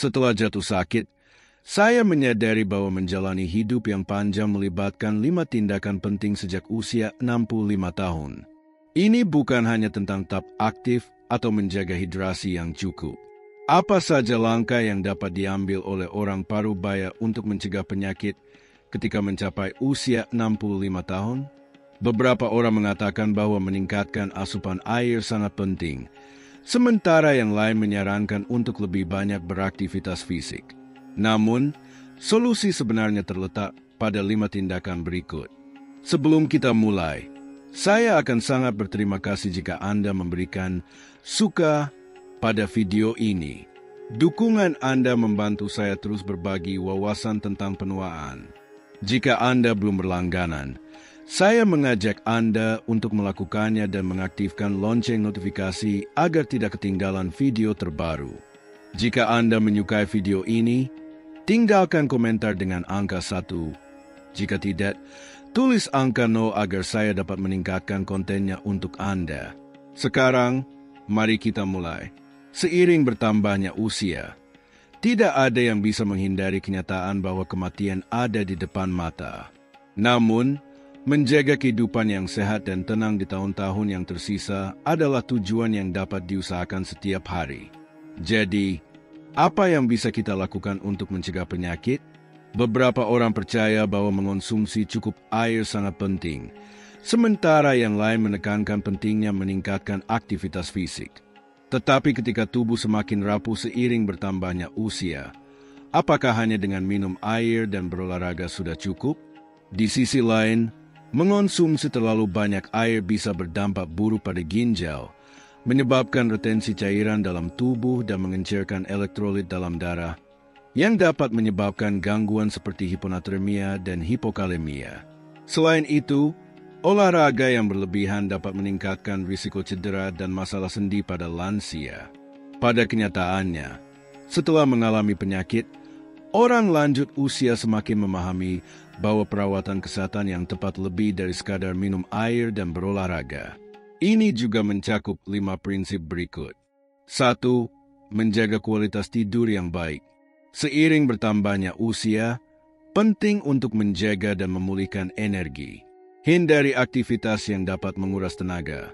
Setelah jatuh sakit, saya menyadari bahwa menjalani hidup yang panjang melibatkan 5 tindakan penting sejak usia 65 tahun. Ini bukan hanya tentang tetap aktif atau menjaga hidrasi yang cukup. Apa saja langkah yang dapat diambil oleh orang parubaya untuk mencegah penyakit ketika mencapai usia 65 tahun? Beberapa orang mengatakan bahwa meningkatkan asupan air sangat penting, sementara yang lain menyarankan untuk lebih banyak beraktivitas fisik. Namun, solusi sebenarnya terletak pada 5 tindakan berikut. Sebelum kita mulai, saya akan sangat berterima kasih jika Anda memberikan suka pada video ini. Dukungan Anda membantu saya terus berbagi wawasan tentang penuaan. Jika Anda belum berlangganan, saya mengajak Anda untuk melakukannya dan mengaktifkan lonceng notifikasi agar tidak ketinggalan video terbaru. Jika Anda menyukai video ini, tinggalkan komentar dengan angka 1. Jika tidak, tulis angka 0 agar saya dapat meningkatkan kontennya untuk Anda. Sekarang, mari kita mulai. Seiring bertambahnya usia, tidak ada yang bisa menghindari kenyataan bahwa kematian ada di depan mata. Namun, menjaga kehidupan yang sehat dan tenang di tahun-tahun yang tersisa adalah tujuan yang dapat diusahakan setiap hari. Jadi, apa yang bisa kita lakukan untuk mencegah penyakit? Beberapa orang percaya bahwa mengonsumsi cukup air sangat penting, sementara yang lain menekankan pentingnya meningkatkan aktivitas fisik. Tetapi ketika tubuh semakin rapuh seiring bertambahnya usia, apakah hanya dengan minum air dan berolahraga sudah cukup? Di sisi lain, mengonsumsi terlalu banyak air bisa berdampak buruk pada ginjal, menyebabkan retensi cairan dalam tubuh dan mengencerkan elektrolit dalam darah, yang dapat menyebabkan gangguan seperti hiponatremia dan hipokalemia. Selain itu, olahraga yang berlebihan dapat meningkatkan risiko cedera dan masalah sendi pada lansia. Pada kenyataannya, setelah mengalami penyakit, orang lanjut usia semakin memahami bahwa perawatan kesehatan yang tepat lebih dari sekadar minum air dan berolahraga. Ini juga mencakup 5 prinsip berikut. 1. Menjaga kualitas tidur yang baik. Seiring bertambahnya usia, penting untuk menjaga dan memulihkan energi. Hindari aktivitas yang dapat menguras tenaga,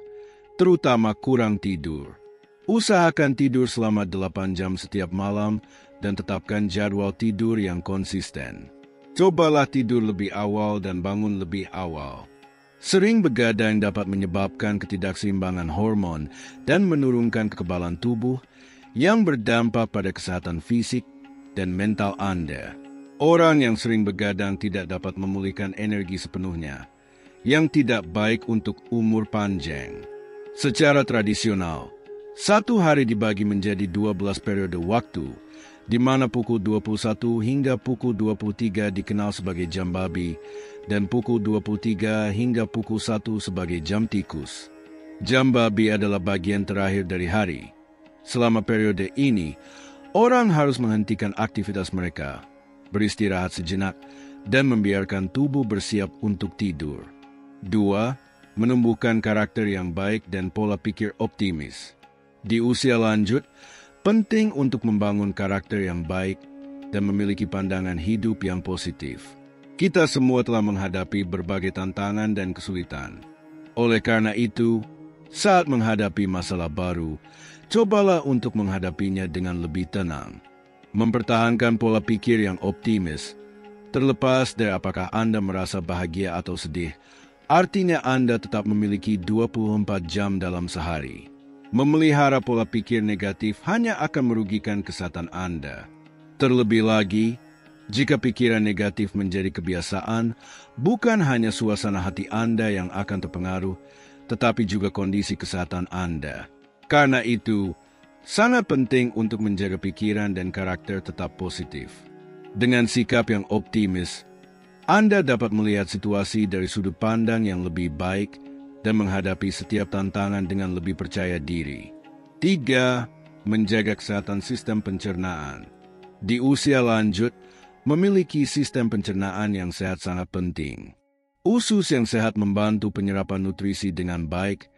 terutama kurang tidur. Usahakan tidur selama 8 jam setiap malam dan tetapkan jadwal tidur yang konsisten. Cobalah tidur lebih awal dan bangun lebih awal. Sering begadang dapat menyebabkan ketidakseimbangan hormon dan menurunkan kekebalan tubuh yang berdampak pada kesehatan fisik dan mental Anda. Orang yang sering begadang tidak dapat memulihkan energi sepenuhnya, yang tidak baik untuk umur panjang. Secara tradisional, 1 hari dibagi menjadi 12 periode waktu, di mana pukul 21 hingga pukul 23 dikenal sebagai jam babi, dan pukul 23 hingga pukul 1 sebagai jam tikus. Jam babi adalah bagian terakhir dari hari. Selama periode ini, orang harus menghentikan aktivitas mereka, beristirahat sejenak, dan membiarkan tubuh bersiap untuk tidur. 2. Menumbuhkan karakter yang baik dan pola pikir optimis. Di usia lanjut, penting untuk membangun karakter yang baik dan memiliki pandangan hidup yang positif. Kita semua telah menghadapi berbagai tantangan dan kesulitan. Oleh karena itu, saat menghadapi masalah baru, cobalah untuk menghadapinya dengan lebih tenang. Mempertahankan pola pikir yang optimis, terlepas dari apakah Anda merasa bahagia atau sedih, artinya Anda tetap memiliki 24 jam dalam sehari. Memelihara pola pikir negatif hanya akan merugikan kesehatan Anda. Terlebih lagi, jika pikiran negatif menjadi kebiasaan, bukan hanya suasana hati Anda yang akan terpengaruh, tetapi juga kondisi kesehatan Anda. Karena itu, sangat penting untuk menjaga pikiran dan karakter tetap positif. Dengan sikap yang optimis, Anda dapat melihat situasi dari sudut pandang yang lebih baik dan menghadapi setiap tantangan dengan lebih percaya diri. 3. Menjaga kesehatan sistem pencernaan. Di usia lanjut, memiliki sistem pencernaan yang sehat sangat penting. Usus yang sehat membantu penyerapan nutrisi dengan baik,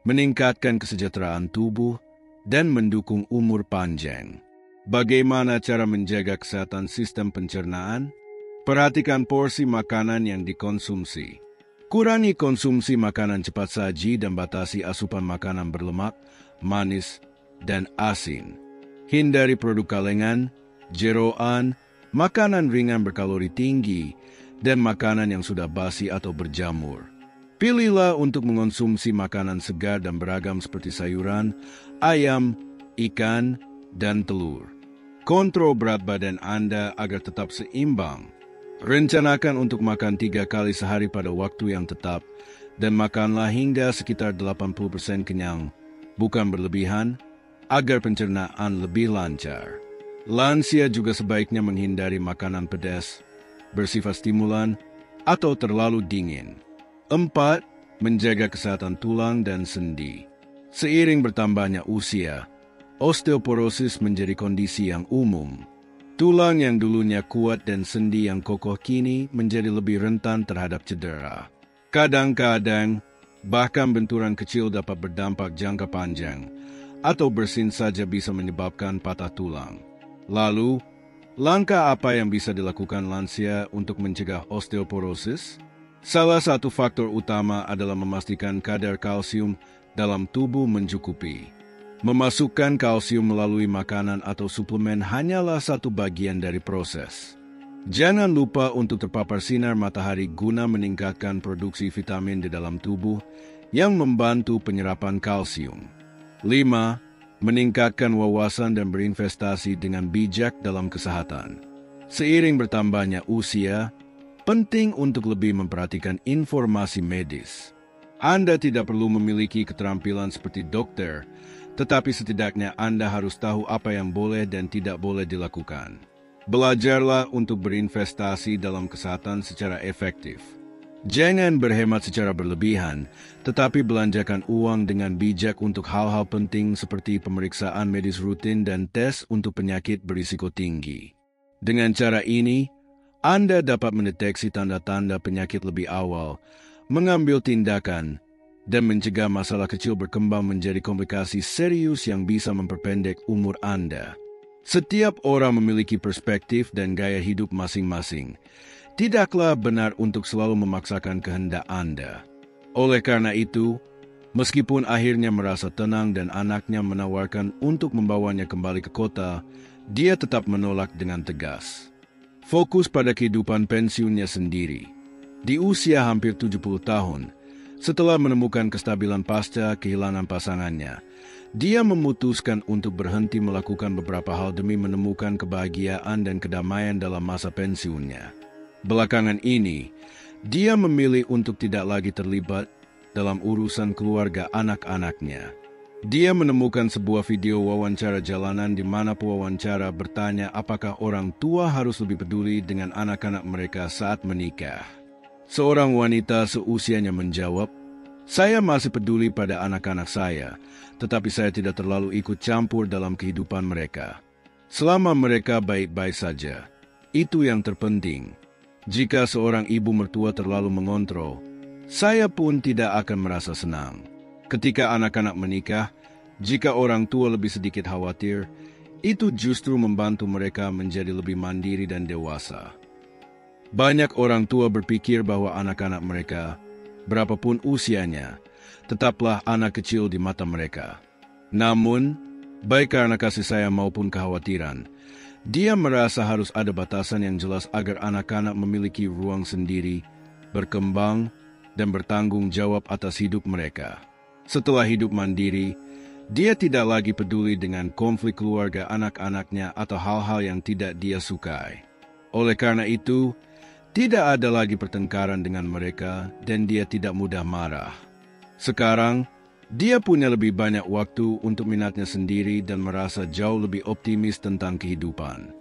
meningkatkan kesejahteraan tubuh, dan mendukung umur panjang. Bagaimana cara menjaga kesehatan sistem pencernaan? Perhatikan porsi makanan yang dikonsumsi. Kurangi konsumsi makanan cepat saji dan batasi asupan makanan berlemak, manis, dan asin. Hindari produk kalengan, jeroan, makanan ringan berkalori tinggi, dan makanan yang sudah basi atau berjamur. Pilihlah untuk mengonsumsi makanan segar dan beragam seperti sayuran, ayam, ikan, dan telur. Kontrol berat badan Anda agar tetap seimbang. Rencanakan untuk makan 3 kali sehari pada waktu yang tetap, dan makanlah hingga sekitar 80% kenyang, bukan berlebihan, agar pencernaan lebih lancar. Lansia juga sebaiknya menghindari makanan pedas, bersifat stimulan, atau terlalu dingin. 4. Menjaga kesehatan tulang dan sendi. Seiring bertambahnya usia, osteoporosis menjadi kondisi yang umum. Tulang yang dulunya kuat dan sendi yang kokoh kini menjadi lebih rentan terhadap cedera. Kadang-kadang, bahkan benturan kecil dapat berdampak jangka panjang, atau bersin saja bisa menyebabkan patah tulang. Lalu, langkah apa yang bisa dilakukan lansia untuk mencegah osteoporosis? Salah satu faktor utama adalah memastikan kadar kalsium dalam tubuh mencukupi. Memasukkan kalsium melalui makanan atau suplemen hanyalah satu bagian dari proses. Jangan lupa untuk terpapar sinar matahari guna meningkatkan produksi vitamin di dalam tubuh yang membantu penyerapan kalsium. 5. Meningkatkan wawasan dan berinvestasi dengan bijak dalam kesehatan. Seiring bertambahnya usia, penting untuk lebih memperhatikan informasi medis. Anda tidak perlu memiliki keterampilan seperti dokter, tetapi setidaknya Anda harus tahu apa yang boleh dan tidak boleh dilakukan. Belajarlah untuk berinvestasi dalam kesehatan secara efektif. Jangan berhemat secara berlebihan, tetapi belanjakan uang dengan bijak untuk hal-hal penting seperti pemeriksaan medis rutin dan tes untuk penyakit berisiko tinggi. Dengan cara ini, Anda dapat mendeteksi tanda-tanda penyakit lebih awal, mengambil tindakan, dan mencegah masalah kecil berkembang menjadi komplikasi serius yang bisa memperpendek umur Anda. Setiap orang memiliki perspektif dan gaya hidup masing-masing. Tidaklah benar untuk selalu memaksakan kehendak Anda. Oleh karena itu, meskipun akhirnya merasa tenang dan anaknya menawarkan untuk membawanya kembali ke kota, dia tetap menolak dengan tegas. Fokus pada kehidupan pensiunnya sendiri. Di usia hampir 70 tahun, setelah menemukan kestabilan pasca kehilangan pasangannya, dia memutuskan untuk berhenti melakukan beberapa hal demi menemukan kebahagiaan dan kedamaian dalam masa pensiunnya. Belakangan ini, dia memilih untuk tidak lagi terlibat dalam urusan keluarga anak-anaknya. Dia menemukan sebuah video wawancara jalanan di mana pewawancara bertanya apakah orang tua harus lebih peduli dengan anak-anak mereka saat menikah. Seorang wanita seusianya menjawab, "Saya masih peduli pada anak-anak saya, tetapi saya tidak terlalu ikut campur dalam kehidupan mereka. Selama mereka baik-baik saja, itu yang terpenting. Jika seorang ibu mertua terlalu mengontrol, saya pun tidak akan merasa senang. Ketika anak-anak menikah, jika orang tua lebih sedikit khawatir, itu justru membantu mereka menjadi lebih mandiri dan dewasa." Banyak orang tua berpikir bahwa anak-anak mereka, berapapun usianya, tetaplah anak kecil di mata mereka. Namun, baik karena kasih sayang maupun kekhawatiran, dia merasa harus ada batasan yang jelas agar anak-anak memiliki ruang sendiri, berkembang, dan bertanggung jawab atas hidup mereka. Setelah hidup mandiri, dia tidak lagi peduli dengan konflik keluarga anak-anaknya atau hal-hal yang tidak dia sukai. Oleh karena itu, tidak ada lagi pertengkaran dengan mereka dan dia tidak mudah marah. Sekarang, dia punya lebih banyak waktu untuk minatnya sendiri dan merasa jauh lebih optimis tentang kehidupan.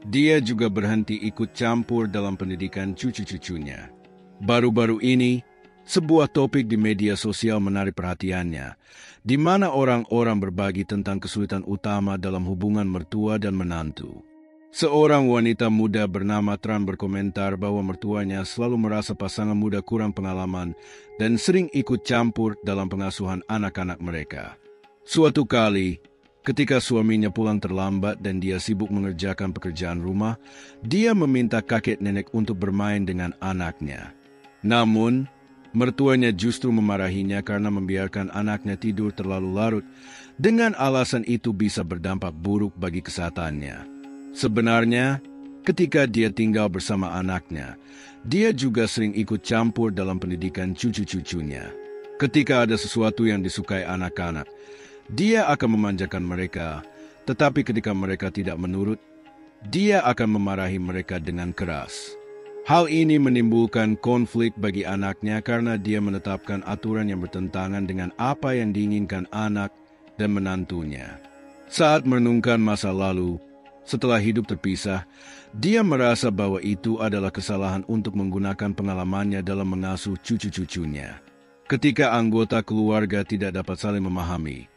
Dia juga berhenti ikut campur dalam pendidikan cucu-cucunya. Baru-baru ini, sebuah topik di media sosial menarik perhatiannya, di mana orang-orang berbagi tentang kesulitan utama dalam hubungan mertua dan menantu. Seorang wanita muda bernama Tran berkomentar bahwa mertuanya selalu merasa pasangan muda kurang pengalaman dan sering ikut campur dalam pengasuhan anak-anak mereka. Suatu kali, Ketika suaminya pulang terlambat dan dia sibuk mengerjakan pekerjaan rumah, dia meminta kakek nenek untuk bermain dengan anaknya. Namun, mertuanya justru memarahinya karena membiarkan anaknya tidur terlalu larut, dengan alasan itu bisa berdampak buruk bagi kesehatannya. Sebenarnya, ketika dia tinggal bersama anaknya, dia juga sering ikut campur dalam pendidikan cucu-cucunya. Ketika ada sesuatu yang disukai anak-anak, dia akan memanjakan mereka, tetapi ketika mereka tidak menurut, dia akan memarahi mereka dengan keras. Hal ini menimbulkan konflik bagi anaknya karena dia menetapkan aturan yang bertentangan dengan apa yang diinginkan anak dan menantunya. Saat merenungkan masa lalu, setelah hidup terpisah, dia merasa bahwa itu adalah kesalahan untuk menggunakan pengalamannya dalam mengasuh cucu-cucunya. Ketika anggota keluarga tidak dapat saling memahami,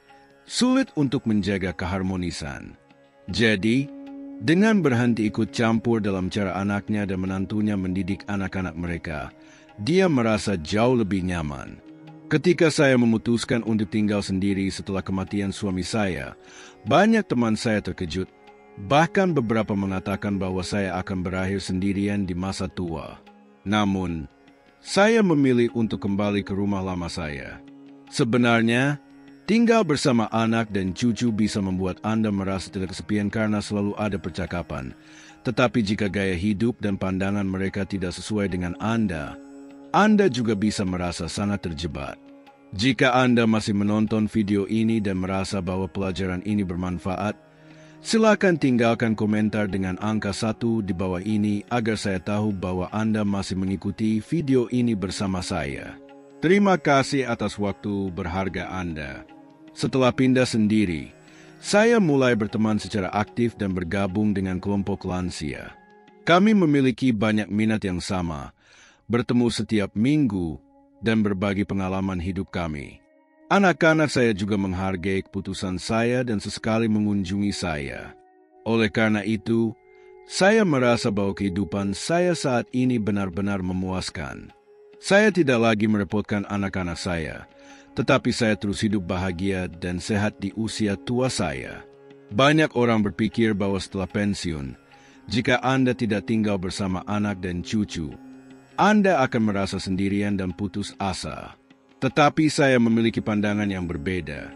sulit untuk menjaga keharmonisan. Jadi, dengan berhenti ikut campur dalam cara anaknya dan menantunya mendidik anak-anak mereka, dia merasa jauh lebih nyaman. Ketika saya memutuskan untuk tinggal sendiri setelah kematian suami saya, banyak teman saya terkejut. Bahkan beberapa mengatakan bahwa saya akan berakhir sendirian di masa tua. Namun, saya memilih untuk kembali ke rumah lama saya. Sebenarnya, tinggal bersama anak dan cucu bisa membuat Anda merasa tidak kesepian karena selalu ada percakapan. Tetapi jika gaya hidup dan pandangan mereka tidak sesuai dengan Anda juga bisa merasa sangat terjebak. Jika Anda masih menonton video ini dan merasa bahwa pelajaran ini bermanfaat, silakan tinggalkan komentar dengan angka 1 di bawah ini agar saya tahu bahwa Anda masih mengikuti video ini bersama saya. Terima kasih atas waktu berharga Anda. Setelah pindah sendiri, saya mulai berteman secara aktif dan bergabung dengan kelompok lansia. Kami memiliki banyak minat yang sama, bertemu setiap minggu, dan berbagi pengalaman hidup kami. Anak-anak saya juga menghargai keputusan saya dan sesekali mengunjungi saya. Oleh karena itu, saya merasa bahwa kehidupan saya saat ini benar-benar memuaskan. Saya tidak lagi merepotkan anak-anak saya, tetapi saya terus hidup bahagia dan sehat di usia tua saya. Banyak orang berpikir bahwa setelah pensiun, jika Anda tidak tinggal bersama anak dan cucu, Anda akan merasa sendirian dan putus asa. Tetapi saya memiliki pandangan yang berbeda.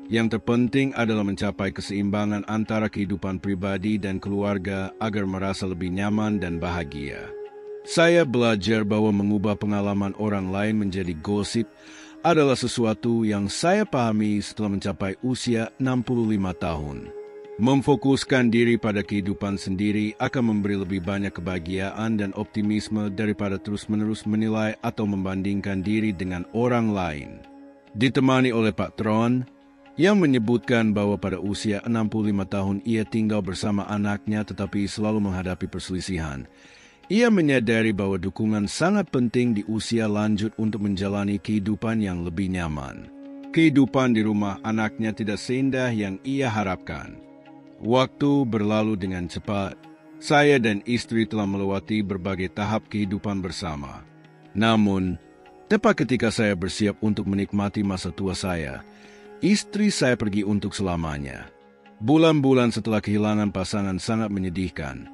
Yang terpenting adalah mencapai keseimbangan antara kehidupan pribadi dan keluarga agar merasa lebih nyaman dan bahagia. Saya belajar bahwa mengubah pengalaman orang lain menjadi gosip adalah sesuatu yang saya pahami setelah mencapai usia 65 tahun. Memfokuskan diri pada kehidupan sendiri akan memberi lebih banyak kebahagiaan dan optimisme daripada terus-menerus menilai atau membandingkan diri dengan orang lain. Ditemani oleh Pak Tron, yang menyebutkan bahwa pada usia 65 tahun ia tinggal bersama anaknya tetapi selalu menghadapi perselisihan. Ia menyadari bahwa dukungan sangat penting di usia lanjut untuk menjalani kehidupan yang lebih nyaman. Kehidupan di rumah anaknya tidak seindah yang ia harapkan. Waktu berlalu dengan cepat. Saya dan istri telah melewati berbagai tahap kehidupan bersama. Namun, tepat ketika saya bersiap untuk menikmati masa tua saya, istri saya pergi untuk selamanya. Bulan-bulan setelah kehilangan pasangan sangat menyedihkan.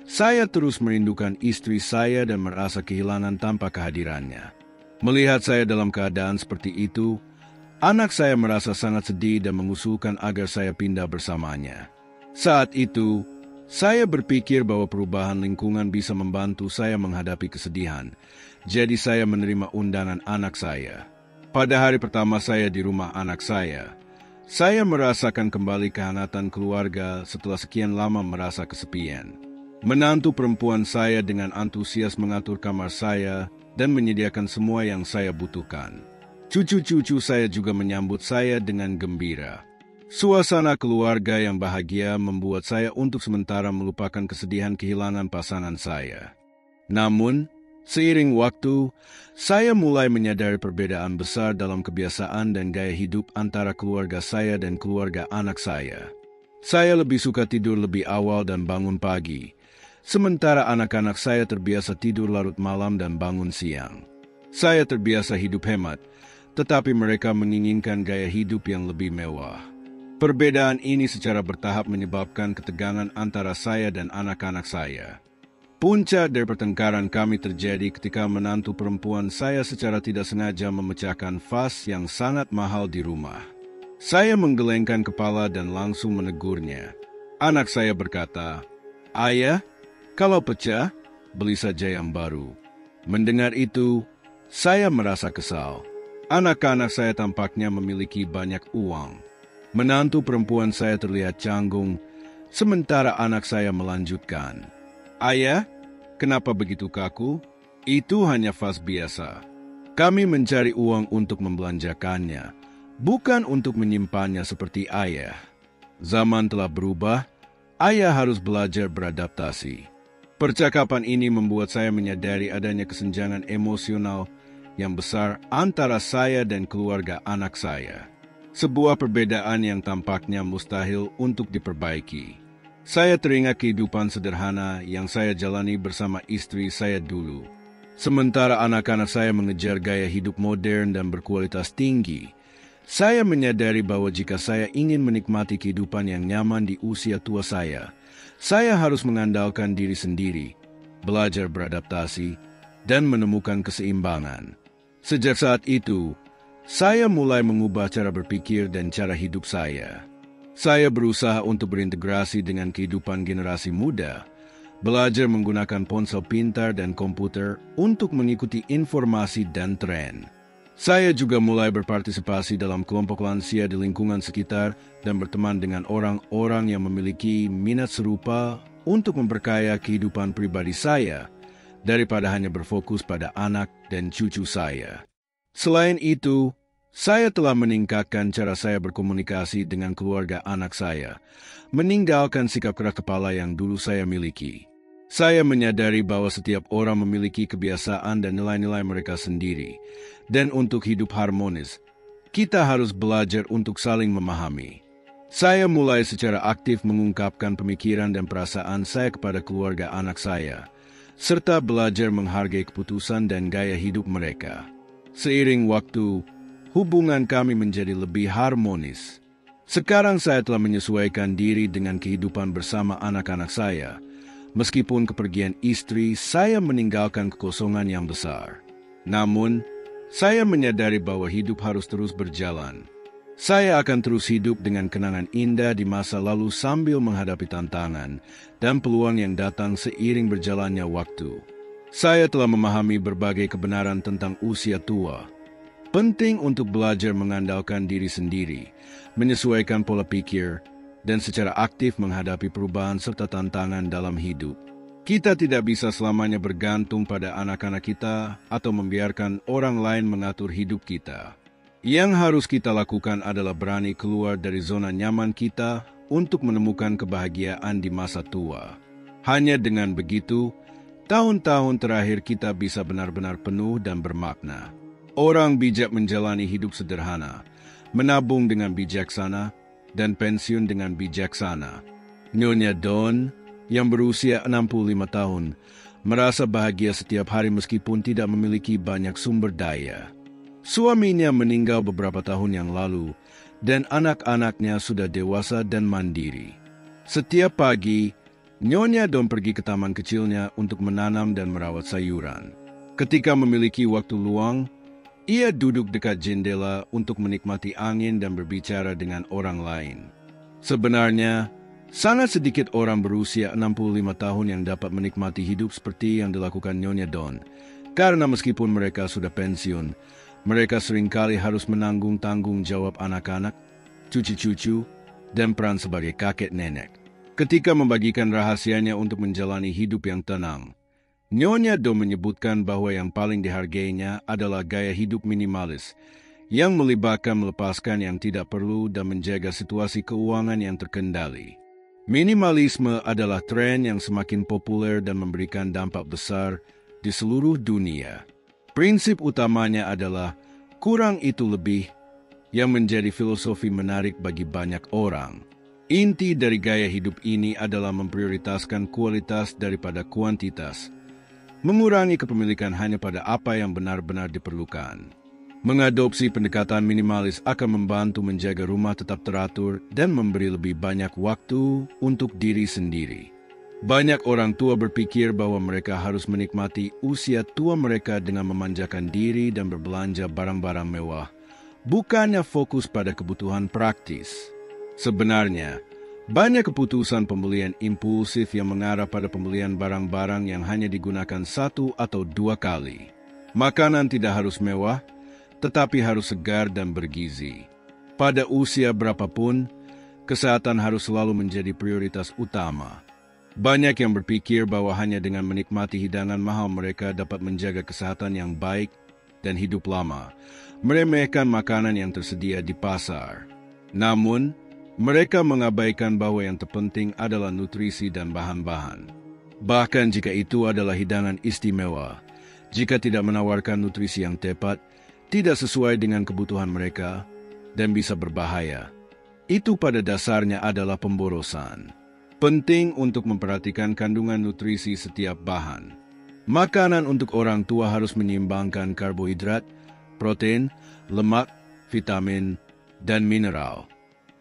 Saya terus merindukan istri saya dan merasa kehilangan tanpa kehadirannya. Melihat saya dalam keadaan seperti itu, anak saya merasa sangat sedih dan mengusulkan agar saya pindah bersamanya. Saat itu, saya berpikir bahwa perubahan lingkungan bisa membantu saya menghadapi kesedihan. Jadi saya menerima undangan anak saya. Pada hari pertama saya di rumah anak saya merasakan kembali kehangatan keluarga setelah sekian lama merasa kesepian. Menantu perempuan saya dengan antusias mengatur kamar saya dan menyediakan semua yang saya butuhkan. Cucu-cucu saya juga menyambut saya dengan gembira. Suasana keluarga yang bahagia membuat saya untuk sementara melupakan kesedihan kehilangan pasangan saya. Namun, seiring waktu, saya mulai menyadari perbedaan besar dalam kebiasaan dan gaya hidup antara keluarga saya dan keluarga anak saya. Saya lebih suka tidur lebih awal dan bangun pagi. Sementara anak-anak saya terbiasa tidur larut malam dan bangun siang. Saya terbiasa hidup hemat, tetapi mereka menginginkan gaya hidup yang lebih mewah. Perbedaan ini secara bertahap menyebabkan ketegangan antara saya dan anak-anak saya. Puncak dari pertengkaran kami terjadi ketika menantu perempuan saya secara tidak sengaja memecahkan vas yang sangat mahal di rumah. Saya menggelengkan kepala dan langsung menegurnya. Anak saya berkata, "Ayah, kalau pecah, beli saja yang baru." Mendengar itu, saya merasa kesal. Anak-anak saya tampaknya memiliki banyak uang. Menantu perempuan saya terlihat canggung, sementara anak saya melanjutkan, "Ayah, kenapa begitu kaku? Itu hanya vas biasa. Kami mencari uang untuk membelanjakannya, bukan untuk menyimpannya seperti ayah. Zaman telah berubah, ayah harus belajar beradaptasi." Percakapan ini membuat saya menyadari adanya kesenjangan emosional yang besar antara saya dan keluarga anak saya. Sebuah perbedaan yang tampaknya mustahil untuk diperbaiki. Saya teringat kehidupan sederhana yang saya jalani bersama istri saya dulu. Sementara anak-anak saya mengejar gaya hidup modern dan berkualitas tinggi, saya menyadari bahwa jika saya ingin menikmati kehidupan yang nyaman di usia tua saya harus mengandalkan diri sendiri, belajar beradaptasi, dan menemukan keseimbangan. Sejak saat itu, saya mulai mengubah cara berpikir dan cara hidup saya. Saya berusaha untuk berintegrasi dengan kehidupan generasi muda, belajar menggunakan ponsel pintar dan komputer untuk mengikuti informasi dan tren. Saya juga mulai berpartisipasi dalam kelompok lansia di lingkungan sekitar dan berteman dengan orang-orang yang memiliki minat serupa untuk memperkaya kehidupan pribadi saya daripada hanya berfokus pada anak dan cucu saya. Selain itu, saya telah meningkatkan cara saya berkomunikasi dengan keluarga anak saya, meninggalkan sikap keras kepala yang dulu saya miliki. Saya menyadari bahwa setiap orang memiliki kebiasaan dan nilai-nilai mereka sendiri, dan untuk hidup harmonis, kita harus belajar untuk saling memahami. Saya mulai secara aktif mengungkapkan pemikiran dan perasaan saya kepada keluarga anak saya, serta belajar menghargai keputusan dan gaya hidup mereka. Seiring waktu, hubungan kami menjadi lebih harmonis. Sekarang saya telah menyesuaikan diri dengan kehidupan bersama anak-anak saya. Meskipun kepergian istri, saya meninggalkan kekosongan yang besar. Namun, saya menyadari bahwa hidup harus terus berjalan. Saya akan terus hidup dengan kenangan indah di masa lalu sambil menghadapi tantangan dan peluang yang datang seiring berjalannya waktu. Saya telah memahami berbagai kebenaran tentang usia tua. Penting untuk belajar mengandalkan diri sendiri, menyesuaikan pola pikir, dan secara aktif menghadapi perubahan serta tantangan dalam hidup. Kita tidak bisa selamanya bergantung pada anak-anak kita atau membiarkan orang lain mengatur hidup kita. Yang harus kita lakukan adalah berani keluar dari zona nyaman kita untuk menemukan kebahagiaan di masa tua. Hanya dengan begitu, tahun-tahun terakhir kita bisa benar-benar penuh dan bermakna. Orang bijak menjalani hidup sederhana, menabung dengan bijaksana, dan pensiun dengan bijaksana. Nyonya Dawn, yang berusia 65 tahun, merasa bahagia setiap hari meskipun tidak memiliki banyak sumber daya. Suaminya meninggal beberapa tahun yang lalu, dan anak-anaknya sudah dewasa dan mandiri. Setiap pagi, Nyonya Dawn pergi ke taman kecilnya untuk menanam dan merawat sayuran. Ketika memiliki waktu luang, ia duduk dekat jendela untuk menikmati angin dan berbicara dengan orang lain. Sebenarnya, sangat sedikit orang berusia 65 tahun yang dapat menikmati hidup seperti yang dilakukan Nyonya Dawn, karena meskipun mereka sudah pensiun, mereka seringkali harus menanggung tanggung jawab anak-anak, cucu-cucu, dan peran sebagai kakek nenek. Ketika membagikan rahasianya untuk menjalani hidup yang tenang, Nyonya Dawn menyebutkan bahwa yang paling dihargainya adalah gaya hidup minimalis, yang melibatkan melepaskan yang tidak perlu dan menjaga situasi keuangan yang terkendali. Minimalisme adalah tren yang semakin populer dan memberikan dampak besar di seluruh dunia. Prinsip utamanya adalah kurang itu lebih, yang menjadi filosofi menarik bagi banyak orang. Inti dari gaya hidup ini adalah memprioritaskan kualitas daripada kuantitas, mengurangi kepemilikan hanya pada apa yang benar-benar diperlukan. Mengadopsi pendekatan minimalis akan membantu menjaga rumah tetap teratur dan memberi lebih banyak waktu untuk diri sendiri. Banyak orang tua berpikir bahwa mereka harus menikmati usia tua mereka dengan memanjakan diri dan berbelanja barang-barang mewah, bukannya fokus pada kebutuhan praktis. Sebenarnya, banyak keputusan pembelian impulsif yang mengarah pada pembelian barang-barang yang hanya digunakan 1 atau 2 kali. Makanan tidak harus mewah, tetapi harus segar dan bergizi. Pada usia berapapun, kesehatan harus selalu menjadi prioritas utama. Banyak yang berpikir bahwa hanya dengan menikmati hidangan mahal mereka dapat menjaga kesehatan yang baik dan hidup lama, meremehkan makanan yang tersedia di pasar. Namun, mereka mengabaikan bahwa yang terpenting adalah nutrisi dan bahan-bahan. Bahkan jika itu adalah hidangan istimewa, jika tidak menawarkan nutrisi yang tepat, tidak sesuai dengan kebutuhan mereka, dan bisa berbahaya, itu pada dasarnya adalah pemborosan. Penting untuk memperhatikan kandungan nutrisi setiap bahan. Makanan untuk orang tua harus menyeimbangkan karbohidrat, protein, lemak, vitamin, dan mineral.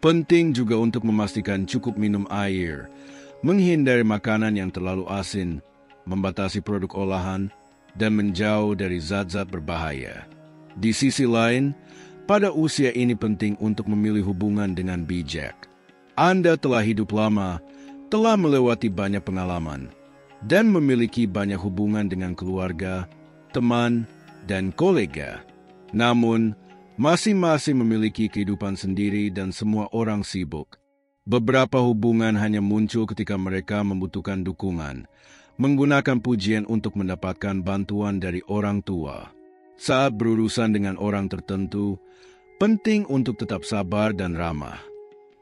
Penting juga untuk memastikan cukup minum air, menghindari makanan yang terlalu asin, membatasi produk olahan, dan menjauh dari zat-zat berbahaya. Di sisi lain, pada usia ini penting untuk memilih hubungan dengan bijak. Anda telah hidup lama, telah melewati banyak pengalaman, dan memiliki banyak hubungan dengan keluarga, teman, dan kolega. Namun, masing-masing memiliki kehidupan sendiri dan semua orang sibuk. Beberapa hubungan hanya muncul ketika mereka membutuhkan dukungan, menggunakan pujian untuk mendapatkan bantuan dari orang tua. Saat berurusan dengan orang tertentu, penting untuk tetap sabar dan ramah.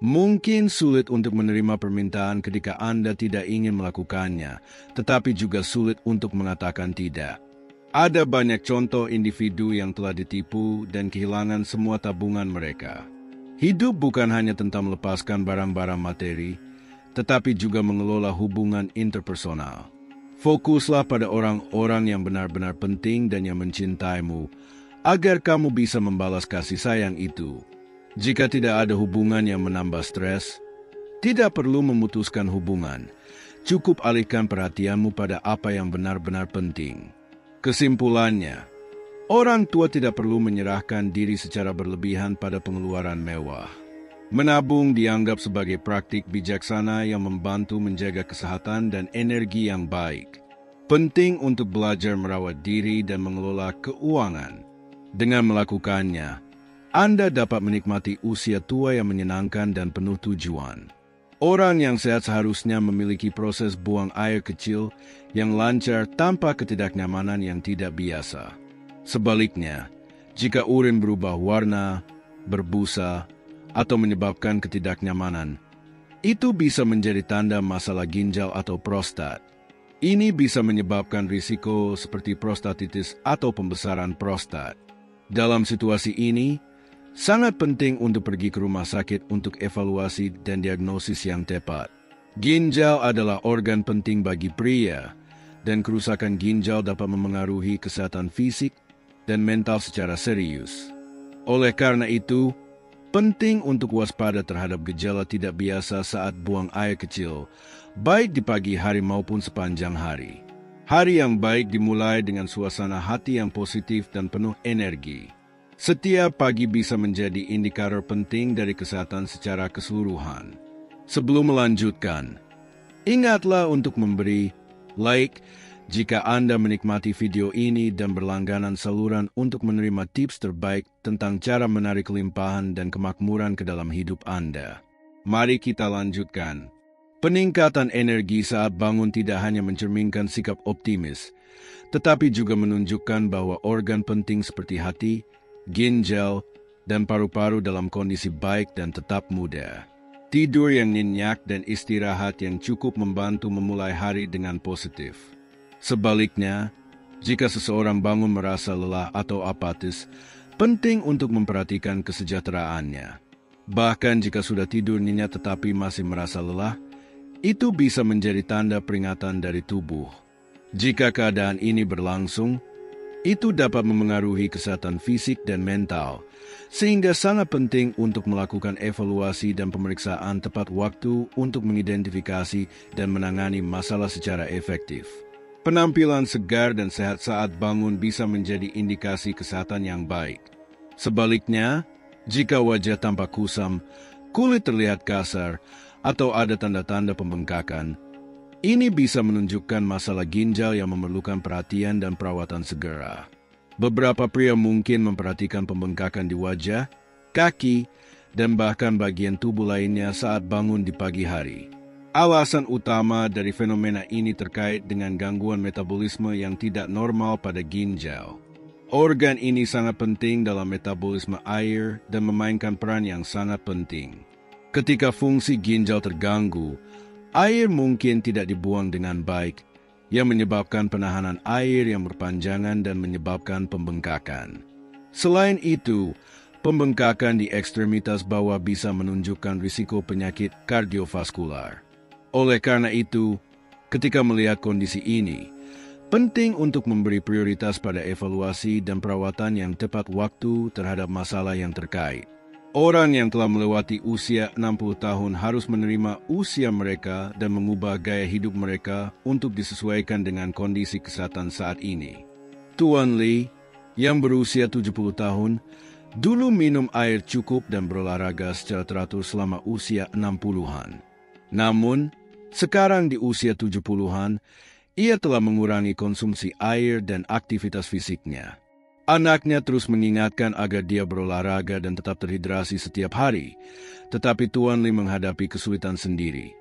Mungkin sulit untuk menerima permintaan ketika Anda tidak ingin melakukannya, tetapi juga sulit untuk mengatakan tidak. Ada banyak contoh individu yang telah ditipu dan kehilangan semua tabungan mereka. Hidup bukan hanya tentang melepaskan barang-barang materi, tetapi juga mengelola hubungan interpersonal. Fokuslah pada orang-orang yang benar-benar penting dan yang mencintaimu, agar kamu bisa membalas kasih sayang itu. Jika tidak ada hubungan yang menambah stres, tidak perlu memutuskan hubungan. Cukup alihkan perhatianmu pada apa yang benar-benar penting. Kesimpulannya, orang tua tidak perlu menyerahkan diri secara berlebihan pada pengeluaran mewah. Menabung dianggap sebagai praktik bijaksana yang membantu menjaga kesehatan dan energi yang baik. Penting untuk belajar merawat diri dan mengelola keuangan. Dengan melakukannya, Anda dapat menikmati usia tua yang menyenangkan dan penuh tujuan. Orang yang sehat seharusnya memiliki proses buang air kecil yang lancar tanpa ketidaknyamanan yang tidak biasa. Sebaliknya, jika urin berubah warna, berbusa, atau menyebabkan ketidaknyamanan, itu bisa menjadi tanda masalah ginjal atau prostat. Ini bisa menyebabkan risiko seperti prostatitis atau pembesaran prostat. Dalam situasi ini, sangat penting untuk pergi ke rumah sakit untuk evaluasi dan diagnosis yang tepat. Ginjal adalah organ penting bagi pria, dan kerusakan ginjal dapat memengaruhi kesehatan fisik dan mental secara serius. Oleh karena itu, penting untuk waspada terhadap gejala tidak biasa saat buang air kecil, baik di pagi hari maupun sepanjang hari. Hari yang baik dimulai dengan suasana hati yang positif dan penuh energi. Setiap pagi bisa menjadi indikator penting dari kesehatan secara keseluruhan. Sebelum melanjutkan, ingatlah untuk memberi like jika Anda menikmati video ini dan berlangganan saluran untuk menerima tips terbaik tentang cara menarik kelimpahan dan kemakmuran ke dalam hidup Anda. Mari kita lanjutkan. Peningkatan energi saat bangun tidak hanya mencerminkan sikap optimis, tetapi juga menunjukkan bahwa organ penting seperti hati, ginjal, dan paru-paru dalam kondisi baik dan tetap muda. Tidur yang nyenyak dan istirahat yang cukup membantu memulai hari dengan positif. Sebaliknya, jika seseorang bangun merasa lelah atau apatis, penting untuk memperhatikan kesejahteraannya. Bahkan jika sudah tidur nyenyak tetapi masih merasa lelah, itu bisa menjadi tanda peringatan dari tubuh. Jika keadaan ini berlangsung, Itu dapat memengaruhi kesehatan fisik dan mental, sehingga sangat penting untuk melakukan evaluasi dan pemeriksaan tepat waktu untuk mengidentifikasi dan menangani masalah secara efektif. Penampilan segar dan sehat saat bangun bisa menjadi indikasi kesehatan yang baik. Sebaliknya, jika wajah tampak kusam, kulit terlihat kasar, atau ada tanda-tanda pembengkakan, ini bisa menunjukkan masalah ginjal yang memerlukan perhatian dan perawatan segera. Beberapa pria mungkin memperhatikan pembengkakan di wajah, kaki, dan bahkan bagian tubuh lainnya saat bangun di pagi hari. Alasan utama dari fenomena ini terkait dengan gangguan metabolisme yang tidak normal pada ginjal. Organ ini sangat penting dalam metabolisme air dan memainkan peran yang sangat penting. Ketika fungsi ginjal terganggu, air mungkin tidak dibuang dengan baik, yang menyebabkan penahanan air yang berpanjangan dan menyebabkan pembengkakan. Selain itu, pembengkakan di ekstremitas bawah bisa menunjukkan risiko penyakit kardiovaskular. Oleh karena itu, ketika melihat kondisi ini, penting untuk memberi prioritas pada evaluasi dan perawatan yang tepat waktu terhadap masalah yang terkait. Orang yang telah melewati usia 60 tahun harus menerima usia mereka dan mengubah gaya hidup mereka untuk disesuaikan dengan kondisi kesehatan saat ini. Tuan Lee, yang berusia 70 tahun, dulu minum air cukup dan berolahraga secara teratur selama usia 60-an. Namun, sekarang di usia 70-an, ia telah mengurangi konsumsi air dan aktivitas fisiknya. Anaknya terus mengingatkan agar dia berolahraga dan tetap terhidrasi setiap hari, tetapi Tuan Lee menghadapi kesulitan sendiri.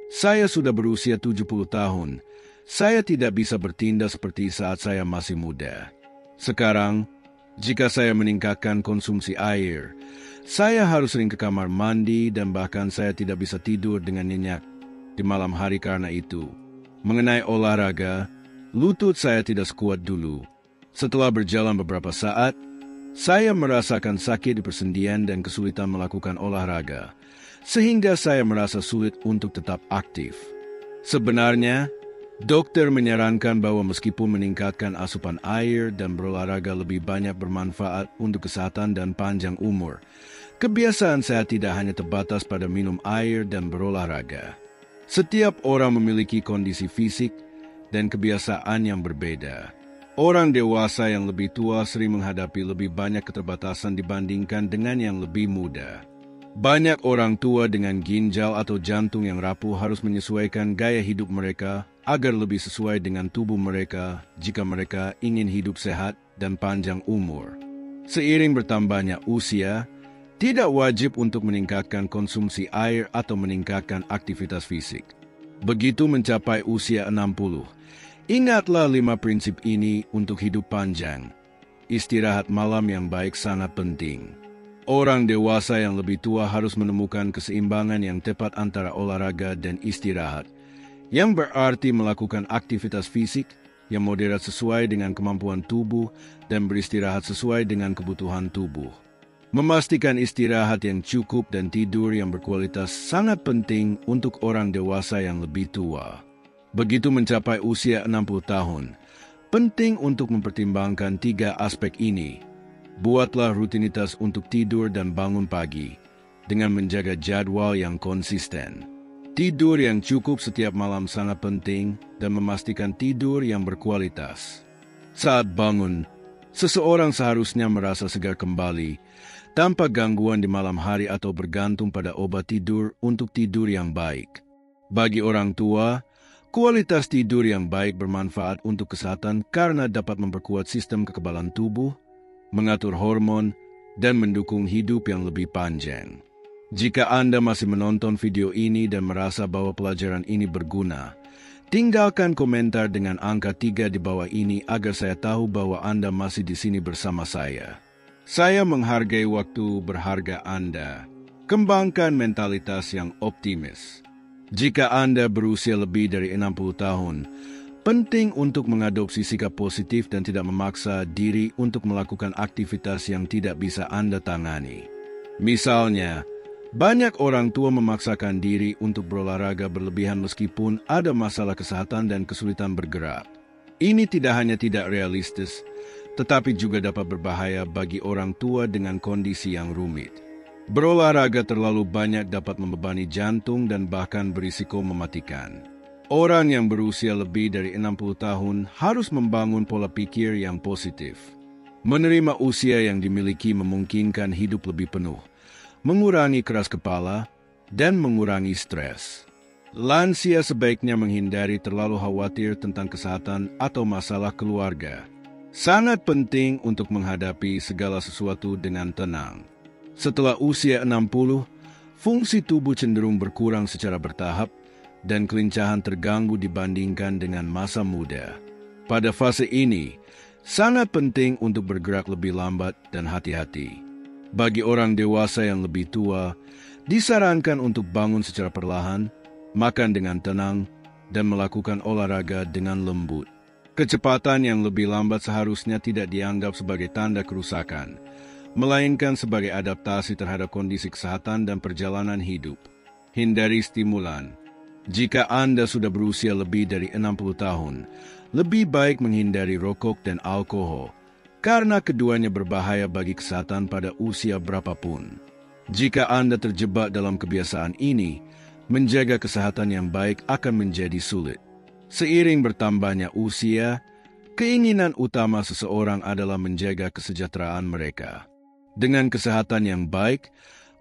Saya sudah berusia 70 tahun. Saya tidak bisa bertindak seperti saat saya masih muda. Sekarang, jika saya meningkatkan konsumsi air, saya harus sering ke kamar mandi dan bahkan saya tidak bisa tidur dengan nyenyak di malam hari karena itu. Mengenai olahraga, lutut saya tidak sekuat dulu. Setelah berjalan beberapa saat, saya merasakan sakit di persendian dan kesulitan melakukan olahraga, sehingga saya merasa sulit untuk tetap aktif. Sebenarnya, dokter menyarankan bahwa meskipun meningkatkan asupan air dan berolahraga lebih banyak bermanfaat untuk kesehatan dan panjang umur, kebiasaan saya tidak hanya terbatas pada minum air dan berolahraga. Setiap orang memiliki kondisi fisik dan kebiasaan yang berbeda. Orang dewasa yang lebih tua sering menghadapi lebih banyak keterbatasan dibandingkan dengan yang lebih muda. Banyak orang tua dengan ginjal atau jantung yang rapuh harus menyesuaikan gaya hidup mereka agar lebih sesuai dengan tubuh mereka jika mereka ingin hidup sehat dan panjang umur. Seiring bertambahnya usia, tidak wajib untuk meningkatkan konsumsi air atau meningkatkan aktivitas fisik. Begitu mencapai usia 60, ingatlah 5 prinsip ini untuk hidup panjang. Istirahat malam yang baik sangat penting. Orang dewasa yang lebih tua harus menemukan keseimbangan yang tepat antara olahraga dan istirahat, yang berarti melakukan aktivitas fisik yang moderat sesuai dengan kemampuan tubuh dan beristirahat sesuai dengan kebutuhan tubuh. Memastikan istirahat yang cukup dan tidur yang berkualitas sangat penting untuk orang dewasa yang lebih tua. Begitu mencapai usia 60 tahun, penting untuk mempertimbangkan 3 aspek ini. Buatlah rutinitas untuk tidur dan bangun pagi, dengan menjaga jadwal yang konsisten. Tidur yang cukup setiap malam sangat penting dan memastikan tidur yang berkualitas. Saat bangun, seseorang seharusnya merasa segar kembali, tanpa gangguan di malam hari atau bergantung pada obat tidur untuk tidur yang baik. Bagi orang tua, kualitas tidur yang baik bermanfaat untuk kesehatan karena dapat memperkuat sistem kekebalan tubuh, mengatur hormon, dan mendukung hidup yang lebih panjang. Jika Anda masih menonton video ini dan merasa bahwa pelajaran ini berguna, tinggalkan komentar dengan angka 3 di bawah ini agar saya tahu bahwa Anda masih di sini bersama saya. Saya menghargai waktu berharga Anda. Kembangkan mentalitas yang optimis. Jika Anda berusia lebih dari 60 tahun, penting untuk mengadopsi sikap positif dan tidak memaksa diri untuk melakukan aktivitas yang tidak bisa Anda tangani. Misalnya, banyak orang tua memaksakan diri untuk berolahraga berlebihan meskipun ada masalah kesehatan dan kesulitan bergerak. Ini tidak hanya tidak realistis, tetapi juga dapat berbahaya bagi orang tua dengan kondisi yang rumit. Berolahraga terlalu banyak dapat membebani jantung dan bahkan berisiko mematikan. Orang yang berusia lebih dari 60 tahun harus membangun pola pikir yang positif. Menerima usia yang dimiliki memungkinkan hidup lebih penuh, mengurangi keras kepala, dan mengurangi stres. Lansia sebaiknya menghindari terlalu khawatir tentang kesehatan atau masalah keluarga. Sangat penting untuk menghadapi segala sesuatu dengan tenang. Setelah usia 60, fungsi tubuh cenderung berkurang secara bertahap dan kelincahan terganggu dibandingkan dengan masa muda. Pada fase ini, sangat penting untuk bergerak lebih lambat dan hati-hati. Bagi orang dewasa yang lebih tua, disarankan untuk bangun secara perlahan, makan dengan tenang, dan melakukan olahraga dengan lembut. Kecepatan yang lebih lambat seharusnya tidak dianggap sebagai tanda kerusakan, melainkan sebagai adaptasi terhadap kondisi kesehatan dan perjalanan hidup. Hindari stimulan. Jika Anda sudah berusia lebih dari 60 tahun, lebih baik menghindari rokok dan alkohol, karena keduanya berbahaya bagi kesehatan pada usia berapapun. Jika Anda terjebak dalam kebiasaan ini, menjaga kesehatan yang baik akan menjadi sulit. Seiring bertambahnya usia, keinginan utama seseorang adalah menjaga kesejahteraan mereka. Dengan kesehatan yang baik,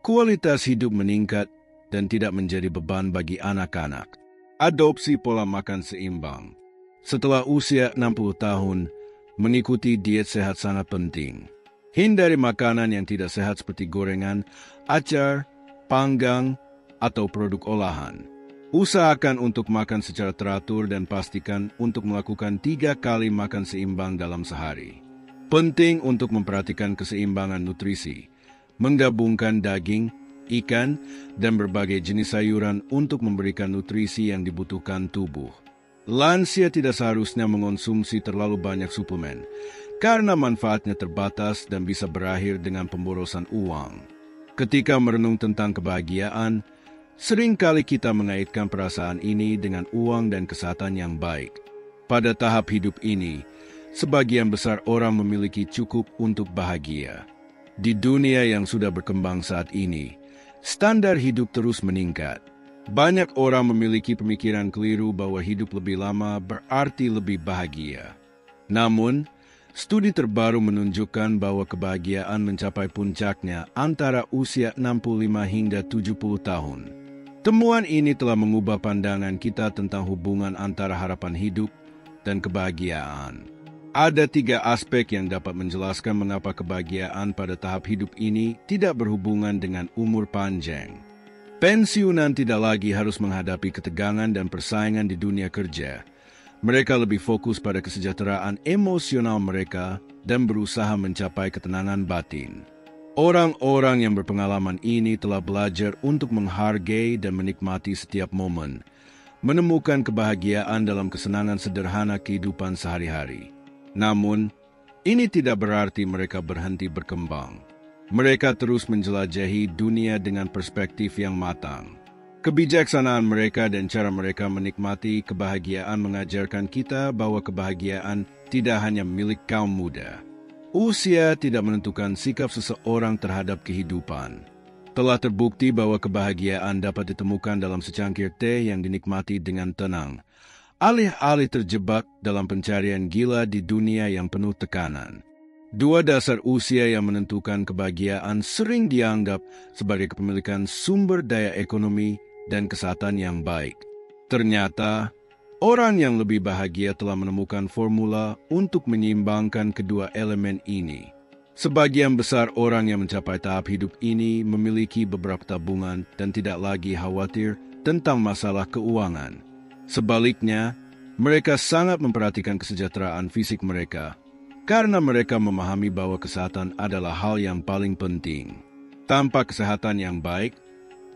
kualitas hidup meningkat dan tidak menjadi beban bagi anak-anak. Adopsi pola makan seimbang. Setelah usia 60 tahun, mengikuti diet sehat sangat penting. Hindari makanan yang tidak sehat seperti gorengan, acar, panggang, atau produk olahan. Usahakan untuk makan secara teratur dan pastikan untuk melakukan 3 kali makan seimbang dalam sehari. Penting untuk memperhatikan keseimbangan nutrisi, menggabungkan daging, ikan, dan berbagai jenis sayuran untuk memberikan nutrisi yang dibutuhkan tubuh. Lansia tidak seharusnya mengonsumsi terlalu banyak suplemen, karena manfaatnya terbatas dan bisa berakhir dengan pemborosan uang. Ketika merenung tentang kebahagiaan, seringkali kita mengaitkan perasaan ini dengan uang dan kesehatan yang baik. Pada tahap hidup ini, sebagian besar orang memiliki cukup untuk bahagia. Di dunia yang sudah berkembang saat ini, standar hidup terus meningkat. Banyak orang memiliki pemikiran keliru bahwa hidup lebih lama berarti lebih bahagia. Namun, studi terbaru menunjukkan bahwa kebahagiaan mencapai puncaknya antara usia 65 hingga 70 tahun. Temuan ini telah mengubah pandangan kita tentang hubungan antara harapan hidup dan kebahagiaan. Ada 3 aspek yang dapat menjelaskan mengapa kebahagiaan pada tahap hidup ini tidak berhubungan dengan umur panjang. Pensiunan tidak lagi harus menghadapi ketegangan dan persaingan di dunia kerja. Mereka lebih fokus pada kesejahteraan emosional mereka dan berusaha mencapai ketenangan batin. Orang-orang yang berpengalaman ini telah belajar untuk menghargai dan menikmati setiap momen, menemukan kebahagiaan dalam kesenangan sederhana kehidupan sehari-hari. Namun, ini tidak berarti mereka berhenti berkembang. Mereka terus menjelajahi dunia dengan perspektif yang matang. Kebijaksanaan mereka dan cara mereka menikmati kebahagiaan mengajarkan kita bahwa kebahagiaan tidak hanya milik kaum muda. Usia tidak menentukan sikap seseorang terhadap kehidupan. Telah terbukti bahwa kebahagiaan dapat ditemukan dalam secangkir teh yang dinikmati dengan tenang, alih-alih terjebak dalam pencarian gila di dunia yang penuh tekanan. 2 dasar usia yang menentukan kebahagiaan sering dianggap sebagai kepemilikan sumber daya ekonomi dan kesehatan yang baik. Ternyata, orang yang lebih bahagia telah menemukan formula untuk menyeimbangkan kedua elemen ini. Sebagian besar orang yang mencapai tahap hidup ini memiliki beberapa tabungan dan tidak lagi khawatir tentang masalah keuangan. Sebaliknya, mereka sangat memperhatikan kesejahteraan fisik mereka, karena mereka memahami bahwa kesehatan adalah hal yang paling penting. Tanpa kesehatan yang baik,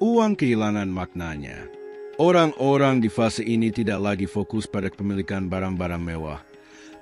uang kehilangan maknanya. Orang-orang di fase ini tidak lagi fokus pada kepemilikan barang-barang mewah,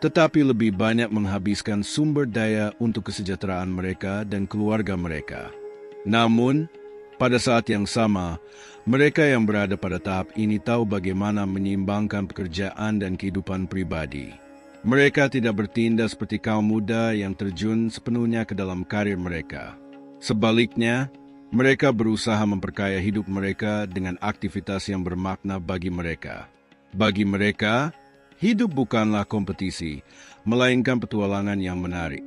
tetapi lebih banyak menghabiskan sumber daya untuk kesejahteraan mereka dan keluarga mereka. Namun, pada saat yang sama, mereka yang berada pada tahap ini tahu bagaimana menyeimbangkan pekerjaan dan kehidupan pribadi. Mereka tidak bertindak seperti kaum muda yang terjun sepenuhnya ke dalam karir mereka. Sebaliknya, mereka berusaha memperkaya hidup mereka dengan aktivitas yang bermakna bagi mereka. Bagi mereka, hidup bukanlah kompetisi, melainkan petualangan yang menarik.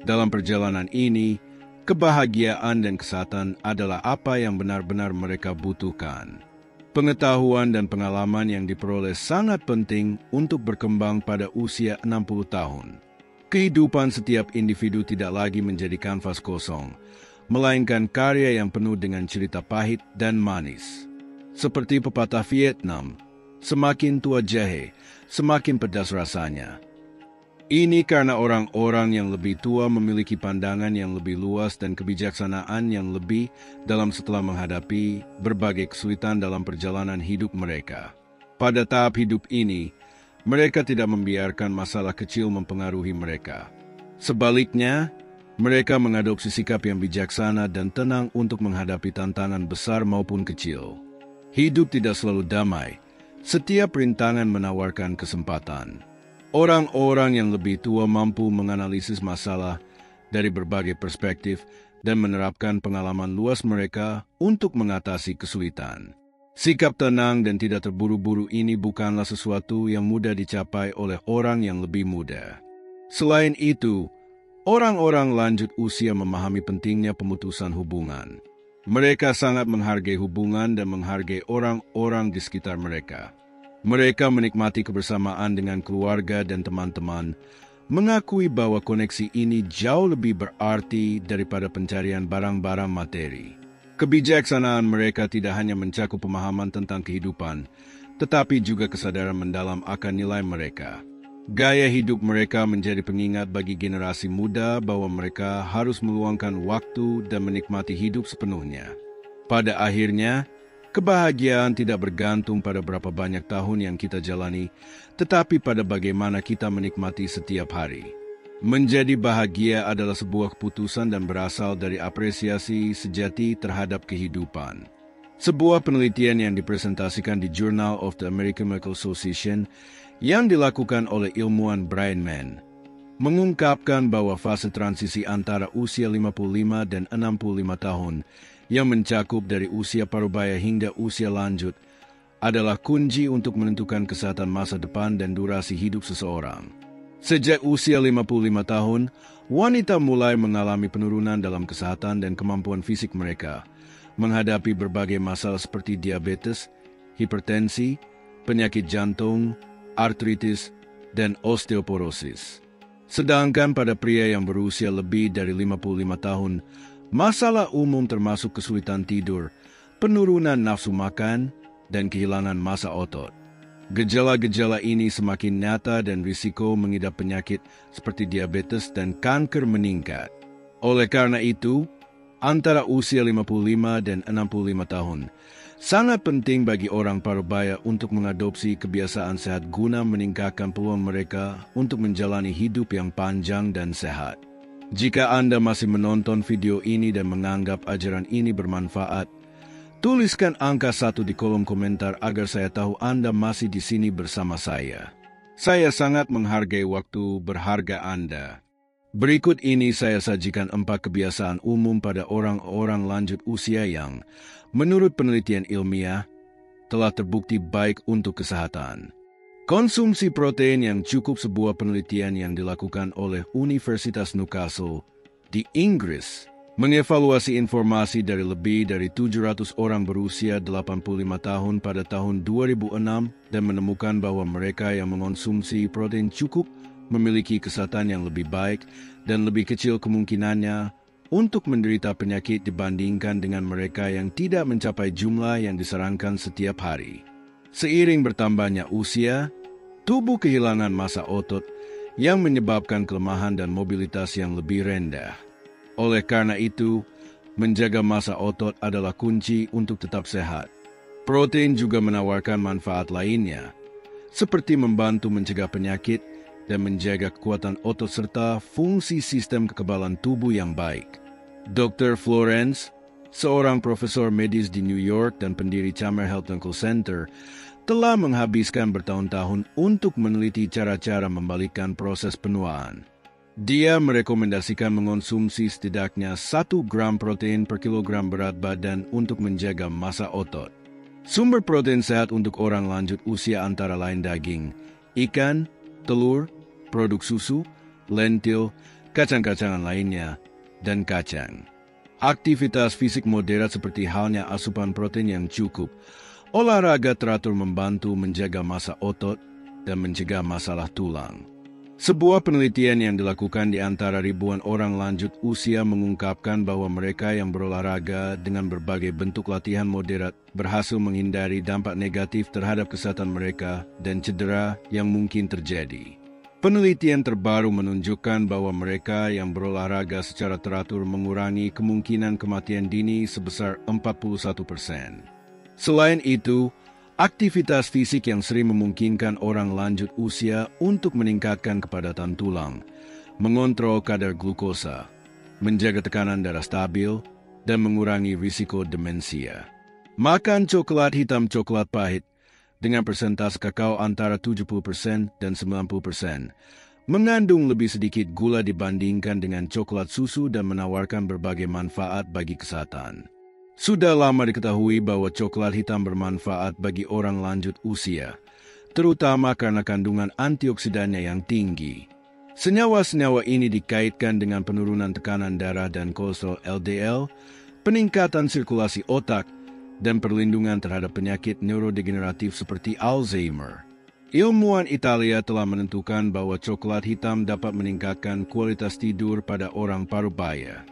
Dalam perjalanan ini, kebahagiaan dan kesehatan adalah apa yang benar-benar mereka butuhkan. Pengetahuan dan pengalaman yang diperoleh sangat penting untuk berkembang pada usia 60 tahun. Kehidupan setiap individu tidak lagi menjadi kanvas kosong, melainkan karya yang penuh dengan cerita pahit dan manis. Seperti pepatah Vietnam, semakin tua jahe, semakin pedas rasanya. Ini karena orang-orang yang lebih tua memiliki pandangan yang lebih luas dan kebijaksanaan yang lebih dalam setelah menghadapi berbagai kesulitan dalam perjalanan hidup mereka. Pada tahap hidup ini, mereka tidak membiarkan masalah kecil mempengaruhi mereka. Sebaliknya, mereka mengadopsi sikap yang bijaksana dan tenang untuk menghadapi tantangan besar maupun kecil. Hidup tidak selalu damai. Setiap rintangan menawarkan kesempatan. Orang-orang yang lebih tua mampu menganalisis masalah dari berbagai perspektif dan menerapkan pengalaman luas mereka untuk mengatasi kesulitan. Sikap tenang dan tidak terburu-buru ini bukanlah sesuatu yang mudah dicapai oleh orang yang lebih muda. Selain itu, orang-orang lanjut usia memahami pentingnya pemutusan hubungan. Mereka sangat menghargai hubungan dan menghargai orang-orang di sekitar mereka. Mereka menikmati kebersamaan dengan keluarga dan teman-teman, mengakui bahwa koneksi ini jauh lebih berarti daripada pencarian barang-barang materi. Kebijaksanaan mereka tidak hanya mencakup pemahaman tentang kehidupan, tetapi juga kesadaran mendalam akan nilai mereka. Gaya hidup mereka menjadi pengingat bagi generasi muda bahwa mereka harus meluangkan waktu dan menikmati hidup sepenuhnya. Pada akhirnya, kebahagiaan tidak bergantung pada berapa banyak tahun yang kita jalani, tetapi pada bagaimana kita menikmati setiap hari. Menjadi bahagia adalah sebuah keputusan dan berasal dari apresiasi sejati terhadap kehidupan. Sebuah penelitian yang dipresentasikan di Journal of the American Medical Association yang dilakukan oleh ilmuwan Brian Mann mengungkapkan bahwa fase transisi antara usia 55 dan 65 tahun yang mencakup dari usia parubaya hingga usia lanjut adalah kunci untuk menentukan kesehatan masa depan dan durasi hidup seseorang. Sejak usia 55 tahun, wanita mulai mengalami penurunan dalam kesehatan dan kemampuan fisik mereka, menghadapi berbagai masalah seperti diabetes, hipertensi, penyakit jantung, artritis, dan osteoporosis. Sedangkan pada pria yang berusia lebih dari 55 tahun, masalah umum termasuk kesulitan tidur, penurunan nafsu makan, dan kehilangan massa otot. Gejala-gejala ini semakin nyata dan risiko mengidap penyakit seperti diabetes dan kanker meningkat. Oleh karena itu, antara usia 55 dan 65 tahun, sangat penting bagi orang parubaya untuk mengadopsi kebiasaan sehat guna meningkatkan peluang mereka untuk menjalani hidup yang panjang dan sehat. Jika Anda masih menonton video ini dan menganggap ajaran ini bermanfaat, tuliskan angka 1 di kolom komentar agar saya tahu Anda masih di sini bersama saya. Saya sangat menghargai waktu berharga Anda. Berikut ini saya sajikan 4 kebiasaan umum pada orang-orang lanjut usia yang, menurut penelitian ilmiah, telah terbukti baik untuk kesehatan. Konsumsi protein yang cukup. Sebuah penelitian yang dilakukan oleh Universitas Newcastle di Inggris mengevaluasi informasi dari lebih dari 700 orang berusia 85 tahun pada tahun 2006 dan menemukan bahwa mereka yang mengonsumsi protein cukup memiliki kesehatan yang lebih baik dan lebih kecil kemungkinannya untuk menderita penyakit dibandingkan dengan mereka yang tidak mencapai jumlah yang disarankan setiap hari. Seiring bertambahnya usia, tubuh kehilangan massa otot yang menyebabkan kelemahan dan mobilitas yang lebih rendah. Oleh karena itu, menjaga massa otot adalah kunci untuk tetap sehat. Protein juga menawarkan manfaat lainnya, seperti membantu mencegah penyakit dan menjaga kekuatan otot serta fungsi sistem kekebalan tubuh yang baik. Dr. Florence, seorang profesor medis di New York dan pendiri Chamber Health Medical Center, telah menghabiskan bertahun-tahun untuk meneliti cara-cara membalikkan proses penuaan. Dia merekomendasikan mengonsumsi setidaknya 1 gram protein per kilogram berat badan untuk menjaga massa otot. Sumber protein sehat untuk orang lanjut usia antara lain daging, ikan, telur, produk susu, lentil, kacang-kacangan lainnya, dan kacang. Aktivitas fisik moderat seperti halnya asupan protein yang cukup, olahraga teratur membantu menjaga massa otot dan mencegah masalah tulang. Sebuah penelitian yang dilakukan di antara ribuan orang lanjut usia mengungkapkan bahwa mereka yang berolahraga dengan berbagai bentuk latihan moderat berhasil menghindari dampak negatif terhadap kesehatan mereka dan cedera yang mungkin terjadi. Penelitian terbaru menunjukkan bahwa mereka yang berolahraga secara teratur mengurangi kemungkinan kematian dini sebesar 41%. Selain itu, aktivitas fisik yang sering memungkinkan orang lanjut usia untuk meningkatkan kepadatan tulang, mengontrol kadar glukosa, menjaga tekanan darah stabil, dan mengurangi risiko demensia. Makan coklat hitam coklat pahit dengan persentase kakao antara 70% dan 90%, mengandung lebih sedikit gula dibandingkan dengan coklat susu dan menawarkan berbagai manfaat bagi kesehatan. Sudah lama diketahui bahwa coklat hitam bermanfaat bagi orang lanjut usia, terutama karena kandungan antioksidannya yang tinggi. Senyawa-senyawa ini dikaitkan dengan penurunan tekanan darah dan kolesterol LDL, peningkatan sirkulasi otak, dan perlindungan terhadap penyakit neurodegeneratif seperti Alzheimer. Ilmuwan Italia telah menentukan bahwa coklat hitam dapat meningkatkan kualitas tidur pada orang parubaya.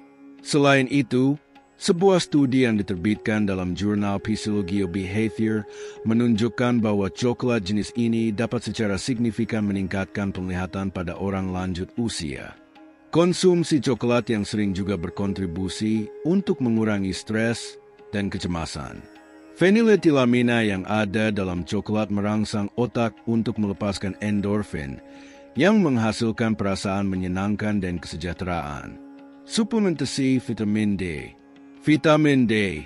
Selain itu, sebuah studi yang diterbitkan dalam jurnal Physiology of Behavior menunjukkan bahwa coklat jenis ini dapat secara signifikan meningkatkan penglihatan pada orang lanjut usia. Konsumsi coklat yang sering juga berkontribusi untuk mengurangi stres dan kecemasan. Feniletilamina yang ada dalam coklat merangsang otak untuk melepaskan endorfin yang menghasilkan perasaan menyenangkan dan kesejahteraan. Suplementasi vitamin D. Vitamin D,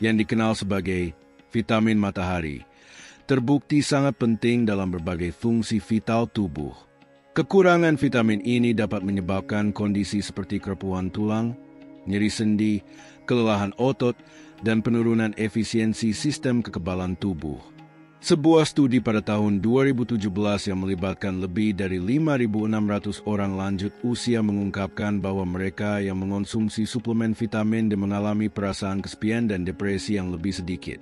yang dikenal sebagai vitamin matahari, terbukti sangat penting dalam berbagai fungsi vital tubuh. Kekurangan vitamin ini dapat menyebabkan kondisi seperti kerupuhan tulang, nyeri sendi, kelelahan otot, dan penurunan efisiensi sistem kekebalan tubuh. Sebuah studi pada tahun 2017 yang melibatkan lebih dari 5.600 orang lanjut usia mengungkapkan bahwa mereka yang mengonsumsi suplemen vitamin D mengalami perasaan kesepian dan depresi yang lebih sedikit.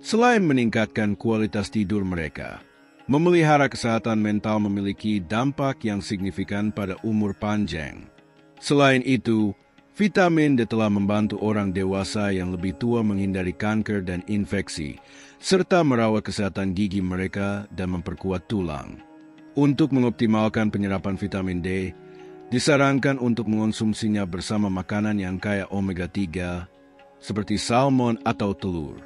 Selain meningkatkan kualitas tidur mereka, memelihara kesehatan mental memiliki dampak yang signifikan pada umur panjang. Selain itu, vitamin D telah membantu orang dewasa yang lebih tua menghindari kanker dan infeksi, serta merawat kesehatan gigi mereka dan memperkuat tulang. Untuk mengoptimalkan penyerapan vitamin D, disarankan untuk mengonsumsinya bersama makanan yang kaya omega-3, seperti salmon atau telur.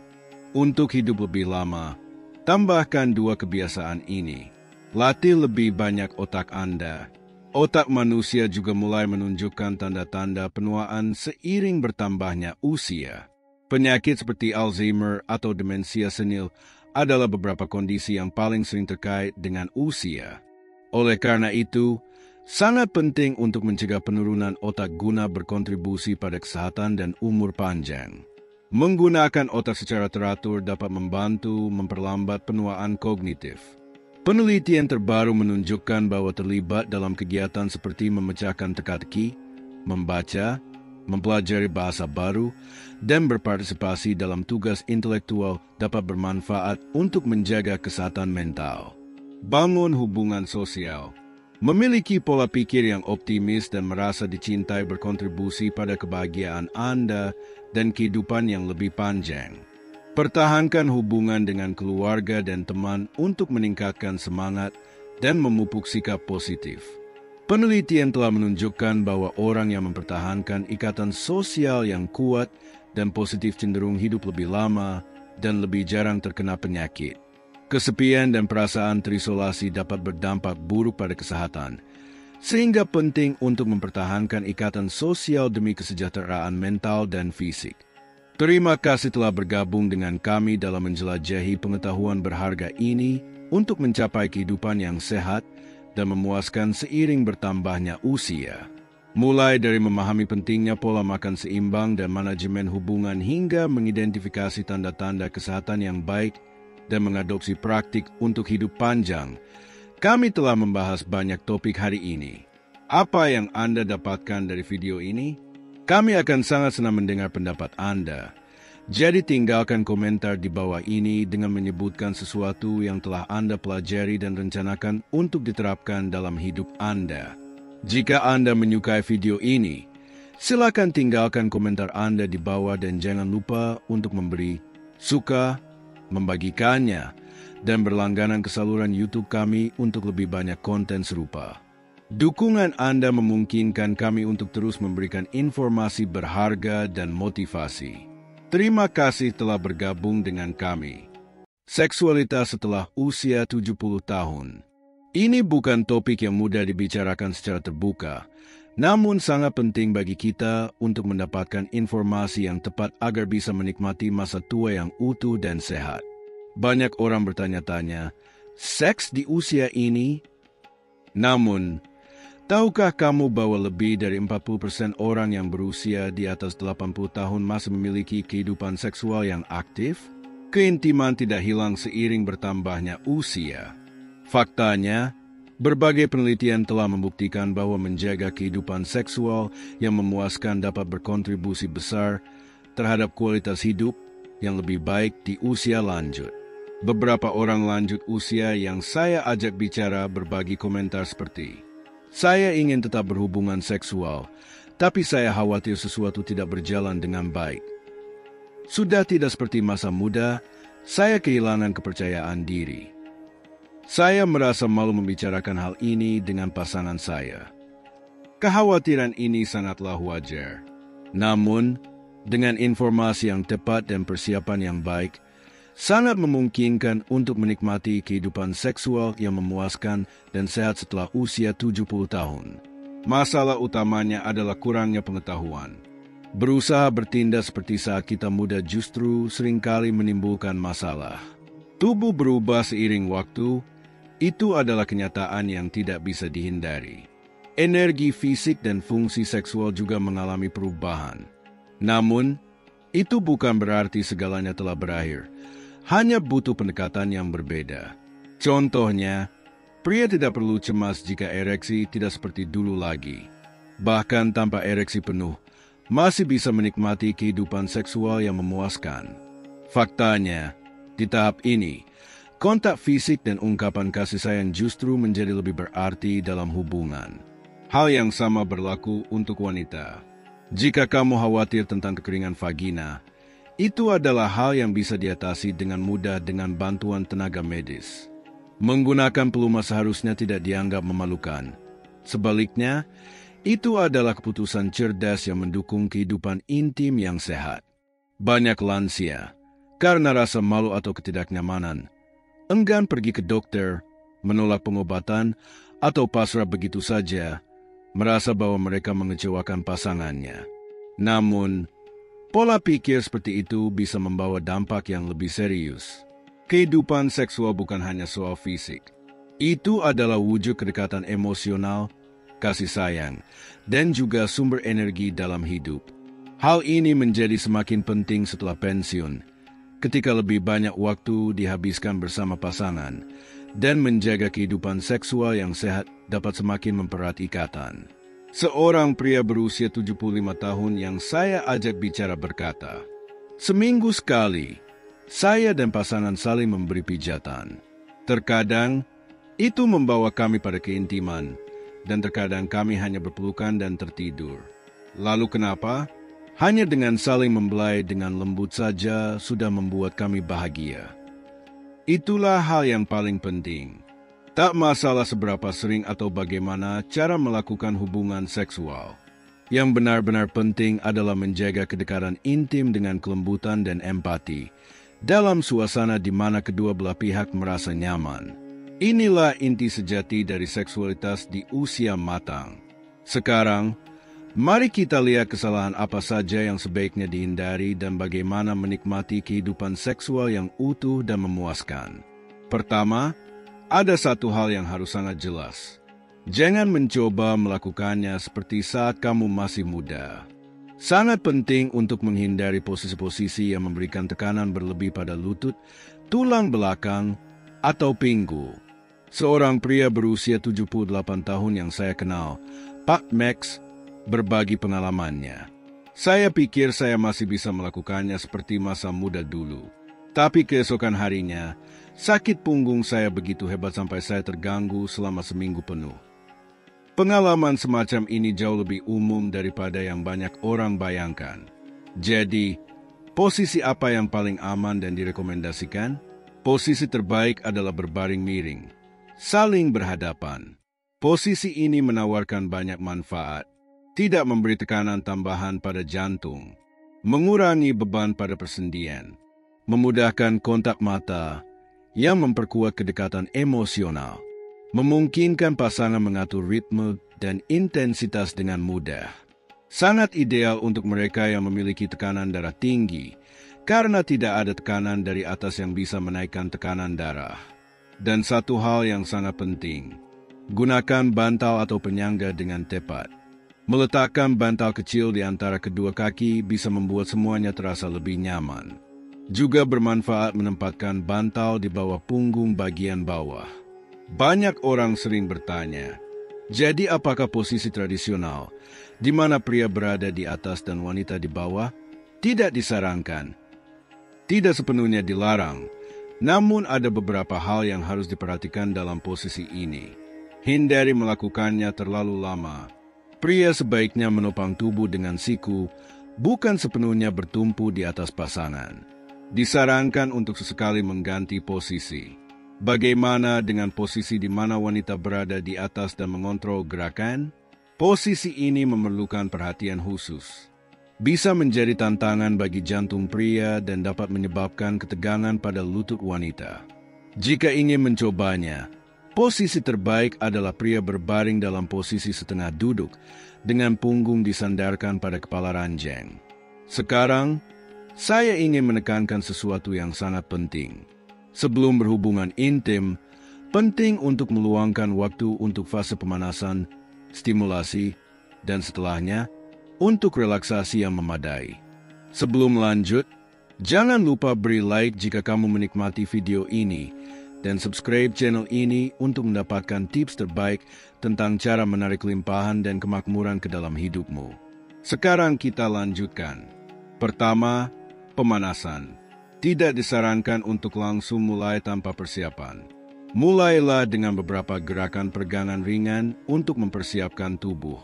Untuk hidup lebih lama, tambahkan 2 kebiasaan ini. Latih lebih banyak otak Anda. Otak manusia juga mulai menunjukkan tanda-tanda penuaan seiring bertambahnya usia. Penyakit seperti Alzheimer atau demensia senil adalah beberapa kondisi yang paling sering terkait dengan usia. Oleh karena itu, sangat penting untuk mencegah penurunan otak guna berkontribusi pada kesehatan dan umur panjang. Menggunakan otak secara teratur dapat membantu memperlambat penuaan kognitif. Penelitian terbaru menunjukkan bahwa terlibat dalam kegiatan seperti memecahkan teka-teki, membaca, mempelajari bahasa baru, dan berpartisipasi dalam tugas intelektual dapat bermanfaat untuk menjaga kesehatan mental. Bangun hubungan sosial. Memiliki pola pikir yang optimis dan merasa dicintai berkontribusi pada kebahagiaan Anda dan kehidupan yang lebih panjang. Pertahankan hubungan dengan keluarga dan teman untuk meningkatkan semangat dan memupuk sikap positif. Penelitian telah menunjukkan bahwa orang yang mempertahankan ikatan sosial yang kuat dan positif cenderung hidup lebih lama dan lebih jarang terkena penyakit. Kesepian dan perasaan terisolasi dapat berdampak buruk pada kesehatan, sehingga penting untuk mempertahankan ikatan sosial demi kesejahteraan mental dan fisik. Terima kasih telah bergabung dengan kami dalam menjelajahi pengetahuan berharga ini untuk mencapai kehidupan yang sehat dan memuaskan seiring bertambahnya usia. Mulai dari memahami pentingnya pola makan seimbang dan manajemen hubungan hingga mengidentifikasi tanda-tanda kesehatan yang baik dan mengadopsi praktik untuk hidup panjang, kami telah membahas banyak topik hari ini. Apa yang Anda dapatkan dari video ini? Kami akan sangat senang mendengar pendapat Anda. Jadi tinggalkan komentar di bawah ini dengan menyebutkan sesuatu yang telah Anda pelajari dan rencanakan untuk diterapkan dalam hidup Anda. Jika Anda menyukai video ini, silakan tinggalkan komentar Anda di bawah dan jangan lupa untuk memberi suka, membagikannya, dan berlangganan ke saluran YouTube kami untuk lebih banyak konten serupa. Dukungan Anda memungkinkan kami untuk terus memberikan informasi berharga dan motivasi. Terima kasih telah bergabung dengan kami. Seksualitas setelah usia 70 tahun. Ini bukan topik yang mudah dibicarakan secara terbuka, namun sangat penting bagi kita untuk mendapatkan informasi yang tepat agar bisa menikmati masa tua yang utuh dan sehat. Banyak orang bertanya-tanya, seks di usia ini? Namun, tahukah kamu bahwa lebih dari 40% orang yang berusia di atas 80 tahun masih memiliki kehidupan seksual yang aktif? Keintiman tidak hilang seiring bertambahnya usia. Faktanya, berbagai penelitian telah membuktikan bahwa menjaga kehidupan seksual yang memuaskan dapat berkontribusi besar terhadap kualitas hidup yang lebih baik di usia lanjut. Beberapa orang lanjut usia yang saya ajak bicara berbagi komentar seperti, "Saya ingin tetap berhubungan seksual, tapi saya khawatir sesuatu tidak berjalan dengan baik. Sudah tidak seperti masa muda, saya kehilangan kepercayaan diri. Saya merasa malu membicarakan hal ini dengan pasangan saya." Kekhawatiran ini sangatlah wajar. Namun, dengan informasi yang tepat dan persiapan yang baik, sangat memungkinkan untuk menikmati kehidupan seksual yang memuaskan dan sehat setelah usia 70 tahun. Masalah utamanya adalah kurangnya pengetahuan. Berusaha bertindak seperti saat kita muda justru seringkali menimbulkan masalah. Tubuh berubah seiring waktu, itu adalah kenyataan yang tidak bisa dihindari. Energi fisik dan fungsi seksual juga mengalami perubahan. Namun, itu bukan berarti segalanya telah berakhir. Hanya butuh pendekatan yang berbeda. Contohnya, pria tidak perlu cemas jika ereksi tidak seperti dulu lagi. Bahkan tanpa ereksi penuh, masih bisa menikmati kehidupan seksual yang memuaskan. Faktanya, di tahap ini, kontak fisik dan ungkapan kasih sayang justru menjadi lebih berarti dalam hubungan. Hal yang sama berlaku untuk wanita. Jika kamu khawatir tentang kekeringan vagina, itu adalah hal yang bisa diatasi dengan mudah dengan bantuan tenaga medis. Menggunakan pelumas seharusnya tidak dianggap memalukan. Sebaliknya, itu adalah keputusan cerdas yang mendukung kehidupan intim yang sehat. Banyak lansia, karena rasa malu atau ketidaknyamanan, enggan pergi ke dokter, menolak pengobatan, atau pasrah begitu saja, merasa bahwa mereka mengecewakan pasangannya. Namun, pola pikir seperti itu bisa membawa dampak yang lebih serius. Kehidupan seksual bukan hanya soal fisik. Itu adalah wujud kedekatan emosional, kasih sayang, dan juga sumber energi dalam hidup. Hal ini menjadi semakin penting setelah pensiun, ketika lebih banyak waktu dihabiskan bersama pasangan, dan menjaga kehidupan seksual yang sehat dapat semakin mempererat ikatan. Seorang pria berusia 75 tahun yang saya ajak bicara berkata, "Seminggu sekali, saya dan pasangan saling memberi pijatan. Terkadang, itu membawa kami pada keintiman, dan terkadang kami hanya berpelukan dan tertidur. Lalu kenapa? Hanya dengan saling membelai dengan lembut saja sudah membuat kami bahagia. Itulah hal yang paling penting. Tak masalah seberapa sering atau bagaimana cara melakukan hubungan seksual. Yang benar-benar penting adalah menjaga kedekatan intim dengan kelembutan dan empati, dalam suasana di mana kedua belah pihak merasa nyaman. Inilah inti sejati dari seksualitas di usia matang. Sekarang, Mari kita lihat kesalahan apa saja yang sebaiknya dihindari dan bagaimana menikmati kehidupan seksual yang utuh dan memuaskan. Pertama, ada satu hal yang harus sangat jelas. Jangan mencoba melakukannya seperti saat kamu masih muda. Sangat penting untuk menghindari posisi-posisi yang memberikan tekanan berlebih pada lutut, tulang belakang, atau pinggul. Seorang pria berusia 78 tahun yang saya kenal, Pak Max, berbagi pengalamannya. Saya pikir saya masih bisa melakukannya seperti masa muda dulu. Tapi keesokan harinya, sakit punggung saya begitu hebat sampai saya terganggu selama seminggu penuh. Pengalaman semacam ini jauh lebih umum daripada yang banyak orang bayangkan. Jadi, posisi apa yang paling aman dan direkomendasikan? Posisi terbaik adalah berbaring miring, saling berhadapan. Posisi ini menawarkan banyak manfaat. Tidak memberi tekanan tambahan pada jantung, mengurangi beban pada persendian, memudahkan kontak mata yang memperkuat kedekatan emosional, memungkinkan pasangan mengatur ritme dan intensitas dengan mudah. Sangat ideal untuk mereka yang memiliki tekanan darah tinggi, karena tidak ada tekanan dari atas yang bisa menaikkan tekanan darah. Dan satu hal yang sangat penting, gunakan bantal atau penyangga dengan tepat. Meletakkan bantal kecil di antara kedua kaki bisa membuat semuanya terasa lebih nyaman. Juga bermanfaat menempatkan bantal di bawah punggung bagian bawah. Banyak orang sering bertanya, jadi apakah posisi tradisional, di mana pria berada di atas dan wanita di bawah, tidak disarankan? Tidak sepenuhnya dilarang, namun ada beberapa hal yang harus diperhatikan dalam posisi ini. Hindari melakukannya terlalu lama. Pria sebaiknya menopang tubuh dengan siku, bukan sepenuhnya bertumpu di atas pasangan. Disarankan untuk sesekali mengganti posisi. Bagaimana dengan posisi di mana wanita berada di atas dan mengontrol gerakan? Posisi ini memerlukan perhatian khusus. Bisa menjadi tantangan bagi jantung pria dan dapat menyebabkan ketegangan pada lutut wanita. Jika ingin mencobanya, posisi terbaik adalah pria berbaring dalam posisi setengah duduk, dengan punggung disandarkan pada kepala ranjang. Sekarang, saya ingin menekankan sesuatu yang sangat penting. Sebelum berhubungan intim, penting untuk meluangkan waktu untuk fase pemanasan, stimulasi, dan setelahnya, untuk relaksasi yang memadai. Sebelum lanjut, jangan lupa beri like jika kamu menikmati video ini, dan subscribe channel ini untuk mendapatkan tips terbaik tentang cara menarik limpahan dan kemakmuran ke dalam hidupmu. Sekarang kita lanjutkan. Pertama, pemanasan. Tidak disarankan untuk langsung mulai tanpa persiapan. Mulailah dengan beberapa gerakan peregangan ringan untuk mempersiapkan tubuh.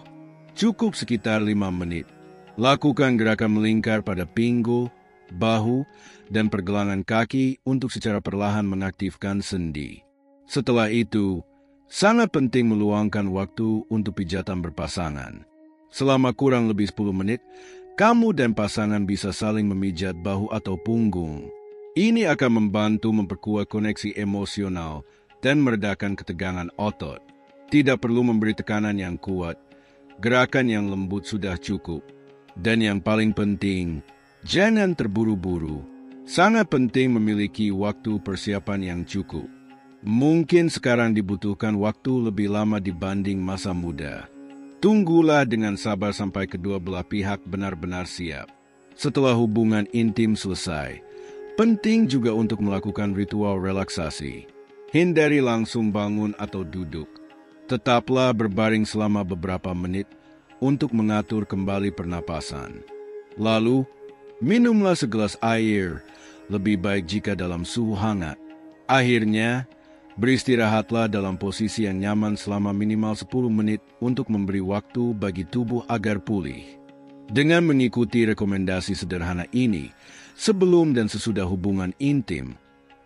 Cukup sekitar 5 menit. Lakukan gerakan melingkar pada pinggul, bahu, dan pergelangan kaki untuk secara perlahan mengaktifkan sendi. Setelah itu, sangat penting meluangkan waktu untuk pijatan berpasangan. Selama kurang lebih 10 menit, kamu dan pasangan bisa saling memijat bahu atau punggung. Ini akan membantu memperkuat koneksi emosional dan meredakan ketegangan otot. Tidak perlu memberi tekanan yang kuat, gerakan yang lembut sudah cukup. Dan yang paling penting, jangan terburu-buru. Sangat penting memiliki waktu persiapan yang cukup. Mungkin sekarang dibutuhkan waktu lebih lama dibanding masa muda. Tunggulah dengan sabar sampai kedua belah pihak benar-benar siap. Setelah hubungan intim selesai, penting juga untuk melakukan ritual relaksasi. Hindari langsung bangun atau duduk. Tetaplah berbaring selama beberapa menit untuk mengatur kembali pernapasan. Lalu, minumlah segelas air, lebih baik jika dalam suhu hangat. Akhirnya, beristirahatlah dalam posisi yang nyaman selama minimal 10 menit untuk memberi waktu bagi tubuh agar pulih. Dengan mengikuti rekomendasi sederhana ini, sebelum dan sesudah hubungan intim,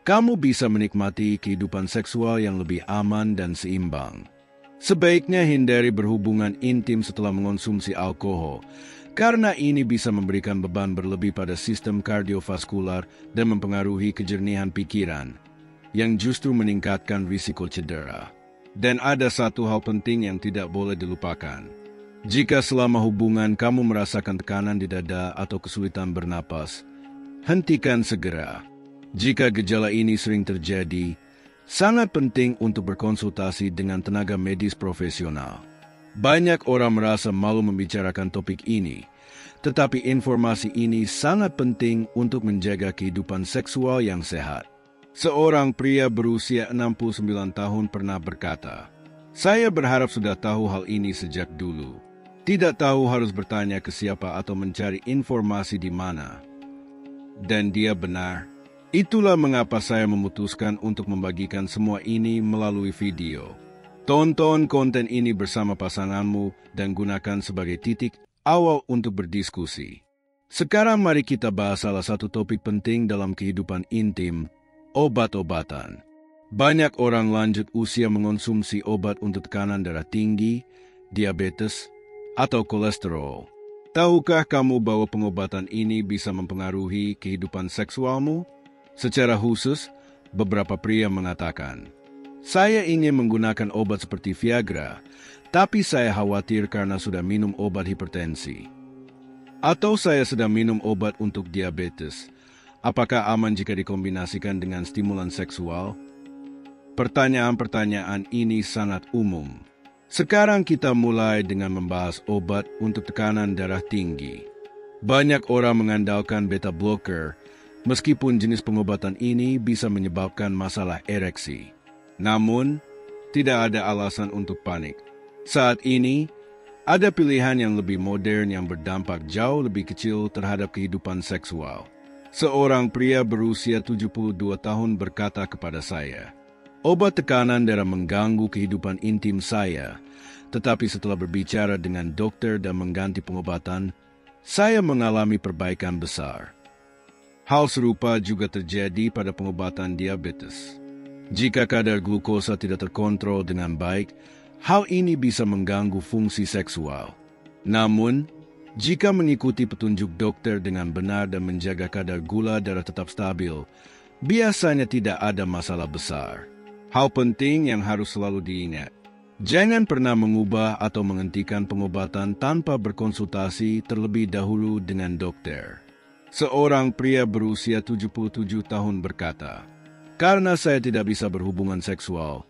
kamu bisa menikmati kehidupan seksual yang lebih aman dan seimbang. Sebaiknya hindari berhubungan intim setelah mengonsumsi alkohol, karena ini bisa memberikan beban berlebih pada sistem kardiovaskular dan mempengaruhi kejernihan pikiran, yang justru meningkatkan risiko cedera. Dan ada satu hal penting yang tidak boleh dilupakan. Jika selama hubungan kamu merasakan tekanan di dada atau kesulitan bernapas, hentikan segera. Jika gejala ini sering terjadi, sangat penting untuk berkonsultasi dengan tenaga medis profesional. Banyak orang merasa malu membicarakan topik ini, tetapi informasi ini sangat penting untuk menjaga kehidupan seksual yang sehat. Seorang pria berusia 69 tahun pernah berkata, "Saya berharap sudah tahu hal ini sejak dulu. Tidak tahu harus bertanya ke siapa atau mencari informasi di mana." Dan dia benar. Itulah mengapa saya memutuskan untuk membagikan semua ini melalui video. Tonton konten ini bersama pasanganmu dan gunakan sebagai titik awal untuk berdiskusi. Sekarang mari kita bahas salah satu topik penting dalam kehidupan intim, obat-obatan. Banyak orang lanjut usia mengonsumsi obat untuk tekanan darah tinggi, diabetes, atau kolesterol. Tahukah kamu bahwa pengobatan ini bisa mempengaruhi kehidupan seksualmu? Secara khusus, beberapa pria mengatakan, "Saya ingin menggunakan obat seperti Viagra, tapi saya khawatir karena sudah minum obat hipertensi. Atau saya sedang minum obat untuk diabetes. Apakah aman jika dikombinasikan dengan stimulan seksual?" Pertanyaan-pertanyaan ini sangat umum. Sekarang kita mulai dengan membahas obat untuk tekanan darah tinggi. Banyak orang mengandalkan beta blocker, meskipun jenis pengobatan ini bisa menyebabkan masalah ereksi. Namun, tidak ada alasan untuk panik. Saat ini, ada pilihan yang lebih modern yang berdampak jauh lebih kecil terhadap kehidupan seksual. Seorang pria berusia 72 tahun berkata kepada saya, "Obat tekanan darah mengganggu kehidupan intim saya, tetapi setelah berbicara dengan dokter dan mengganti pengobatan, saya mengalami perbaikan besar." Hal serupa juga terjadi pada pengobatan diabetes. Jika kadar glukosa tidak terkontrol dengan baik, hal ini bisa mengganggu fungsi seksual. Namun, jika mengikuti petunjuk dokter dengan benar dan menjaga kadar gula darah tetap stabil, biasanya tidak ada masalah besar. Hal penting yang harus selalu diingat, jangan pernah mengubah atau menghentikan pengobatan tanpa berkonsultasi terlebih dahulu dengan dokter. Seorang pria berusia 77 tahun berkata, "Karena saya tidak bisa berhubungan seksual,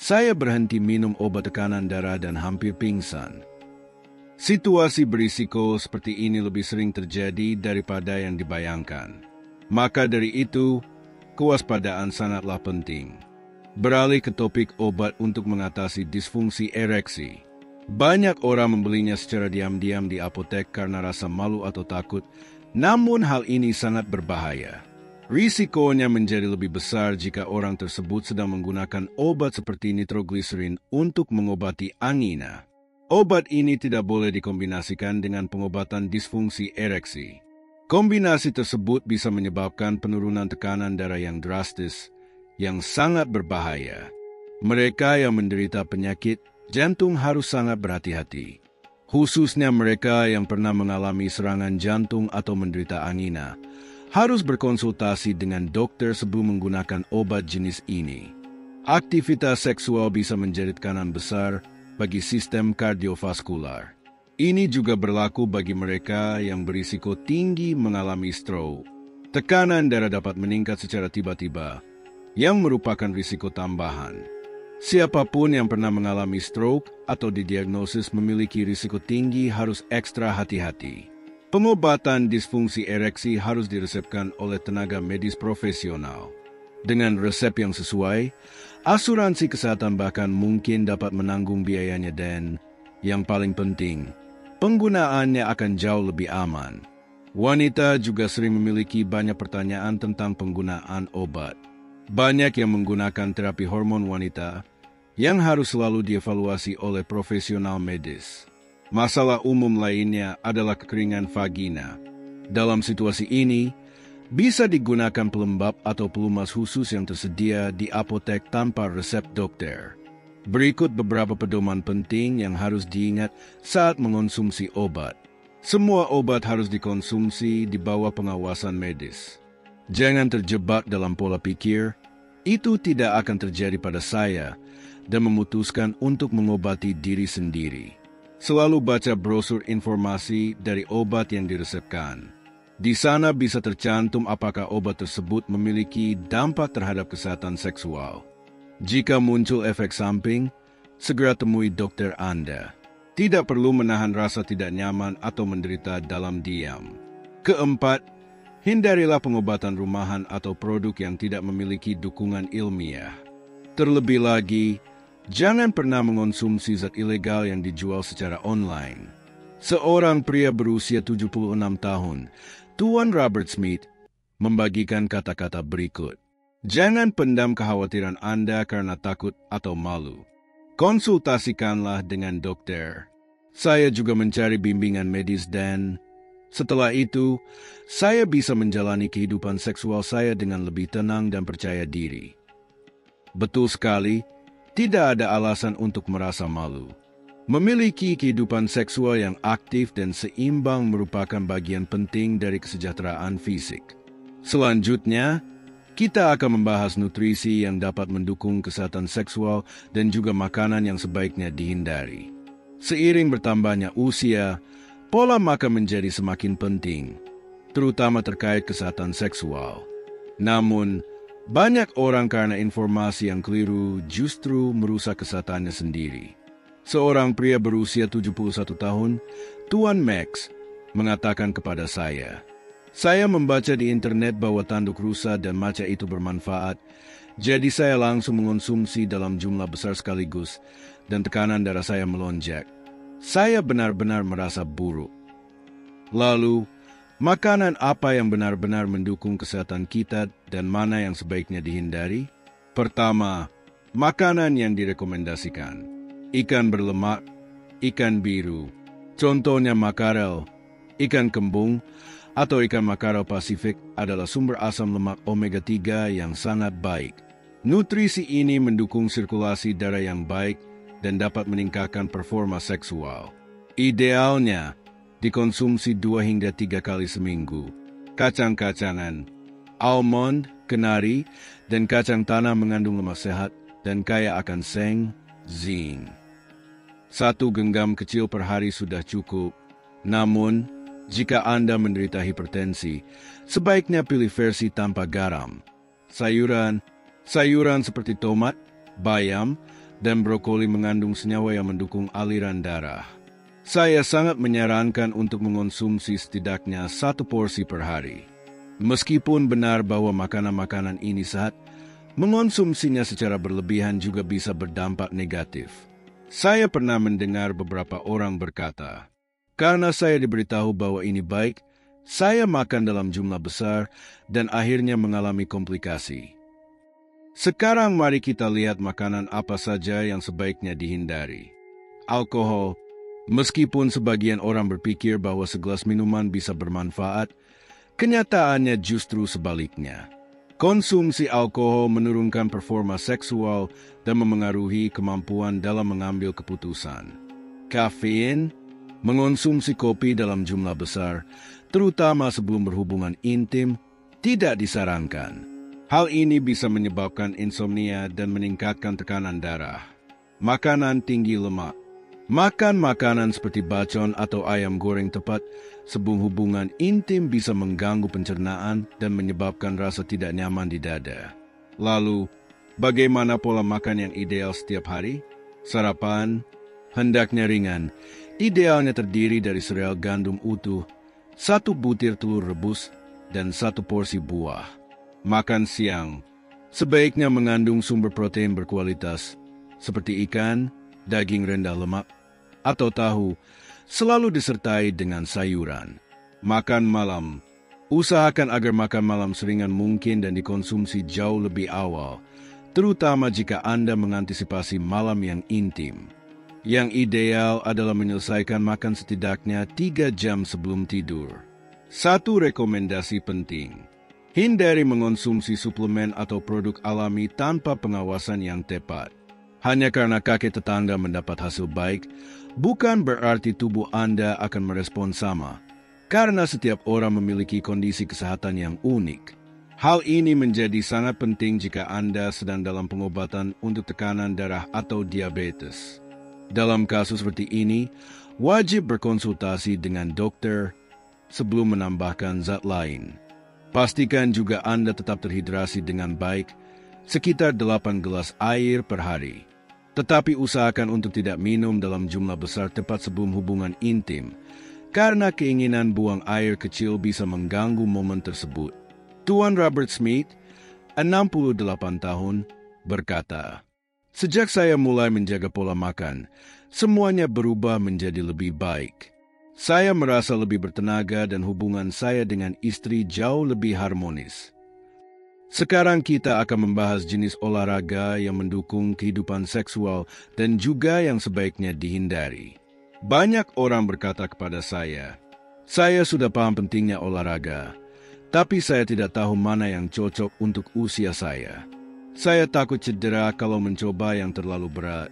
saya berhenti minum obat tekanan darah dan hampir pingsan." Situasi berisiko seperti ini lebih sering terjadi daripada yang dibayangkan. Maka dari itu, kewaspadaan sangatlah penting. Beralih ke topik obat untuk mengatasi disfungsi ereksi. Banyak orang membelinya secara diam-diam di apotek karena rasa malu atau takut, namun hal ini sangat berbahaya. Risikonya menjadi lebih besar jika orang tersebut sedang menggunakan obat seperti nitrogliserin untuk mengobati angina. Obat ini tidak boleh dikombinasikan dengan pengobatan disfungsi ereksi. Kombinasi tersebut bisa menyebabkan penurunan tekanan darah yang drastis, yang sangat berbahaya. Mereka yang menderita penyakit jantung harus sangat berhati-hati. Khususnya mereka yang pernah mengalami serangan jantung atau menderita angina, harus berkonsultasi dengan dokter sebelum menggunakan obat jenis ini. Aktivitas seksual bisa menjadi tekanan besar bagi sistem kardiovaskular. Ini juga berlaku bagi mereka yang berisiko tinggi mengalami stroke. Tekanan darah dapat meningkat secara tiba-tiba, yang merupakan risiko tambahan. Siapapun yang pernah mengalami stroke atau didiagnosis memiliki risiko tinggi harus ekstra hati-hati. Pengobatan disfungsi ereksi harus diresepkan oleh tenaga medis profesional. Dengan resep yang sesuai, asuransi kesehatan bahkan mungkin dapat menanggung biayanya dan, yang paling penting, penggunaannya akan jauh lebih aman. Wanita juga sering memiliki banyak pertanyaan tentang penggunaan obat. Banyak yang menggunakan terapi hormon wanita yang harus selalu dievaluasi oleh profesional medis. Masalah umum lainnya adalah kekeringan vagina. Dalam situasi ini, bisa digunakan pelembab atau pelumas khusus yang tersedia di apotek tanpa resep dokter. Berikut beberapa pedoman penting yang harus diingat saat mengonsumsi obat. Semua obat harus dikonsumsi di bawah pengawasan medis. Jangan terjebak dalam pola pikir, "Itu tidak akan terjadi pada saya," dan memutuskan untuk mengobati diri sendiri. Selalu baca brosur informasi dari obat yang diresepkan. Di sana bisa tercantum apakah obat tersebut memiliki dampak terhadap kesehatan seksual. Jika muncul efek samping, segera temui dokter Anda. Tidak perlu menahan rasa tidak nyaman atau menderita dalam diam. Keempat, hindarilah pengobatan rumahan atau produk yang tidak memiliki dukungan ilmiah. Terlebih lagi, jangan pernah mengonsumsi zat ilegal yang dijual secara online. Seorang pria berusia 76 tahun, Tuan Robert Smith, membagikan kata-kata berikut. Jangan pendam kekhawatiran Anda karena takut atau malu. Konsultasikanlah dengan dokter. Saya juga mencari bimbingan medis dan setelah itu, saya bisa menjalani kehidupan seksual saya dengan lebih tenang dan percaya diri. Betul sekali, tidak ada alasan untuk merasa malu. Memiliki kehidupan seksual yang aktif dan seimbang merupakan bagian penting dari kesejahteraan fisik. Selanjutnya, kita akan membahas nutrisi yang dapat mendukung kesehatan seksual dan juga makanan yang sebaiknya dihindari. Seiring bertambahnya usia, pola makan menjadi semakin penting, terutama terkait kesehatan seksual. Namun, banyak orang karena informasi yang keliru justru merusak kesehatannya sendiri. Seorang pria berusia 71 tahun, Tuan Max, mengatakan kepada saya membaca di internet bahwa tanduk rusa dan matcha itu bermanfaat, jadi saya langsung mengonsumsi dalam jumlah besar sekaligus dan tekanan darah saya melonjak. Saya benar-benar merasa buruk. Lalu, makanan apa yang benar-benar mendukung kesehatan kita dan mana yang sebaiknya dihindari? Pertama, makanan yang direkomendasikan. Ikan berlemak, ikan biru, contohnya makarel, ikan kembung, atau ikan makarel Pasifik adalah sumber asam lemak omega-3 yang sangat baik. Nutrisi ini mendukung sirkulasi darah yang baik dan dapat meningkatkan performa seksual. Idealnya, dikonsumsi 2 hingga 3 kali seminggu. Kacang-kacangan, almond, kenari, dan kacang tanah mengandung lemak sehat dan kaya akan seng, zinc. 1 genggam kecil per hari sudah cukup. Namun, jika Anda menderita hipertensi, sebaiknya pilih versi tanpa garam. Sayuran seperti tomat, bayam, dan brokoli mengandung senyawa yang mendukung aliran darah. Saya sangat menyarankan untuk mengonsumsi setidaknya 1 porsi per hari. Meskipun benar bahwa makanan-makanan ini sehat, mengonsumsinya secara berlebihan juga bisa berdampak negatif. Saya pernah mendengar beberapa orang berkata, karena saya diberitahu bahwa ini baik, saya makan dalam jumlah besar dan akhirnya mengalami komplikasi. Sekarang mari kita lihat makanan apa saja yang sebaiknya dihindari. Alkohol, meskipun sebagian orang berpikir bahwa segelas minuman bisa bermanfaat, kenyataannya justru sebaliknya. Konsumsi alkohol menurunkan performa seksual dan memengaruhi kemampuan dalam mengambil keputusan. Kafein, mengonsumsi kopi dalam jumlah besar, terutama sebelum berhubungan intim, tidak disarankan. Hal ini bisa menyebabkan insomnia dan meningkatkan tekanan darah. Makanan tinggi lemak. Makan makanan seperti bacon atau ayam goreng tepat sebelum hubungan intim bisa mengganggu pencernaan dan menyebabkan rasa tidak nyaman di dada. Lalu, bagaimana pola makan yang ideal setiap hari? Sarapan, hendaknya ringan, idealnya terdiri dari sereal gandum utuh, 1 butir telur rebus, dan 1 porsi buah. Makan siang, sebaiknya mengandung sumber protein berkualitas, seperti ikan, daging rendah lemak, atau tahu, selalu disertai dengan sayuran. Makan malam, usahakan agar makan malam seringan mungkin dan dikonsumsi jauh lebih awal, terutama jika Anda mengantisipasi malam yang intim. Yang ideal adalah menyelesaikan makan setidaknya 3 jam sebelum tidur. 1 rekomendasi penting. Hindari mengonsumsi suplemen atau produk alami tanpa pengawasan yang tepat. Hanya karena kakek tetangga mendapat hasil baik, bukan berarti tubuh Anda akan merespon sama, karena setiap orang memiliki kondisi kesehatan yang unik. Hal ini menjadi sangat penting jika Anda sedang dalam pengobatan untuk tekanan darah atau diabetes. Dalam kasus seperti ini, Wajib berkonsultasi dengan dokter sebelum menambahkan zat lain. Pastikan juga Anda tetap terhidrasi dengan baik, sekitar 8 gelas air per hari. Tetapi usahakan untuk tidak minum dalam jumlah besar tepat sebelum hubungan intim, karena keinginan buang air kecil bisa mengganggu momen tersebut. Tuan Robert Smith, 68 tahun, berkata, "Sejak saya mulai menjaga pola makan, semuanya berubah menjadi lebih baik. Saya merasa lebih bertenaga dan hubungan saya dengan istri jauh lebih harmonis." Sekarang kita akan membahas jenis olahraga yang mendukung kehidupan seksual dan juga yang sebaiknya dihindari. Banyak orang berkata kepada saya sudah paham pentingnya olahraga, tapi saya tidak tahu mana yang cocok untuk usia saya. Saya takut cedera kalau mencoba yang terlalu berat.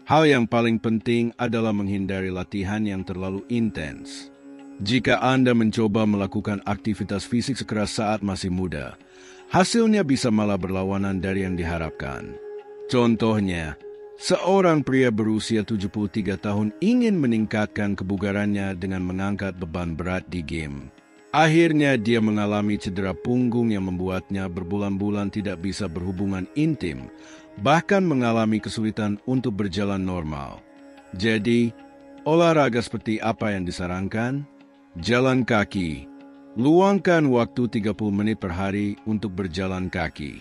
Hal yang paling penting adalah menghindari latihan yang terlalu intens. Jika Anda mencoba melakukan aktivitas fisik sekeras saat masih muda, hasilnya bisa malah berlawanan dari yang diharapkan. Contohnya, seorang pria berusia 73 tahun ingin meningkatkan kebugarannya dengan mengangkat beban berat di gym. Akhirnya dia mengalami cedera punggung yang membuatnya berbulan-bulan tidak bisa berhubungan intim, bahkan mengalami kesulitan untuk berjalan normal. Jadi, olahraga seperti apa yang disarankan? Jalan kaki. Luangkan waktu 30 menit per hari untuk berjalan kaki.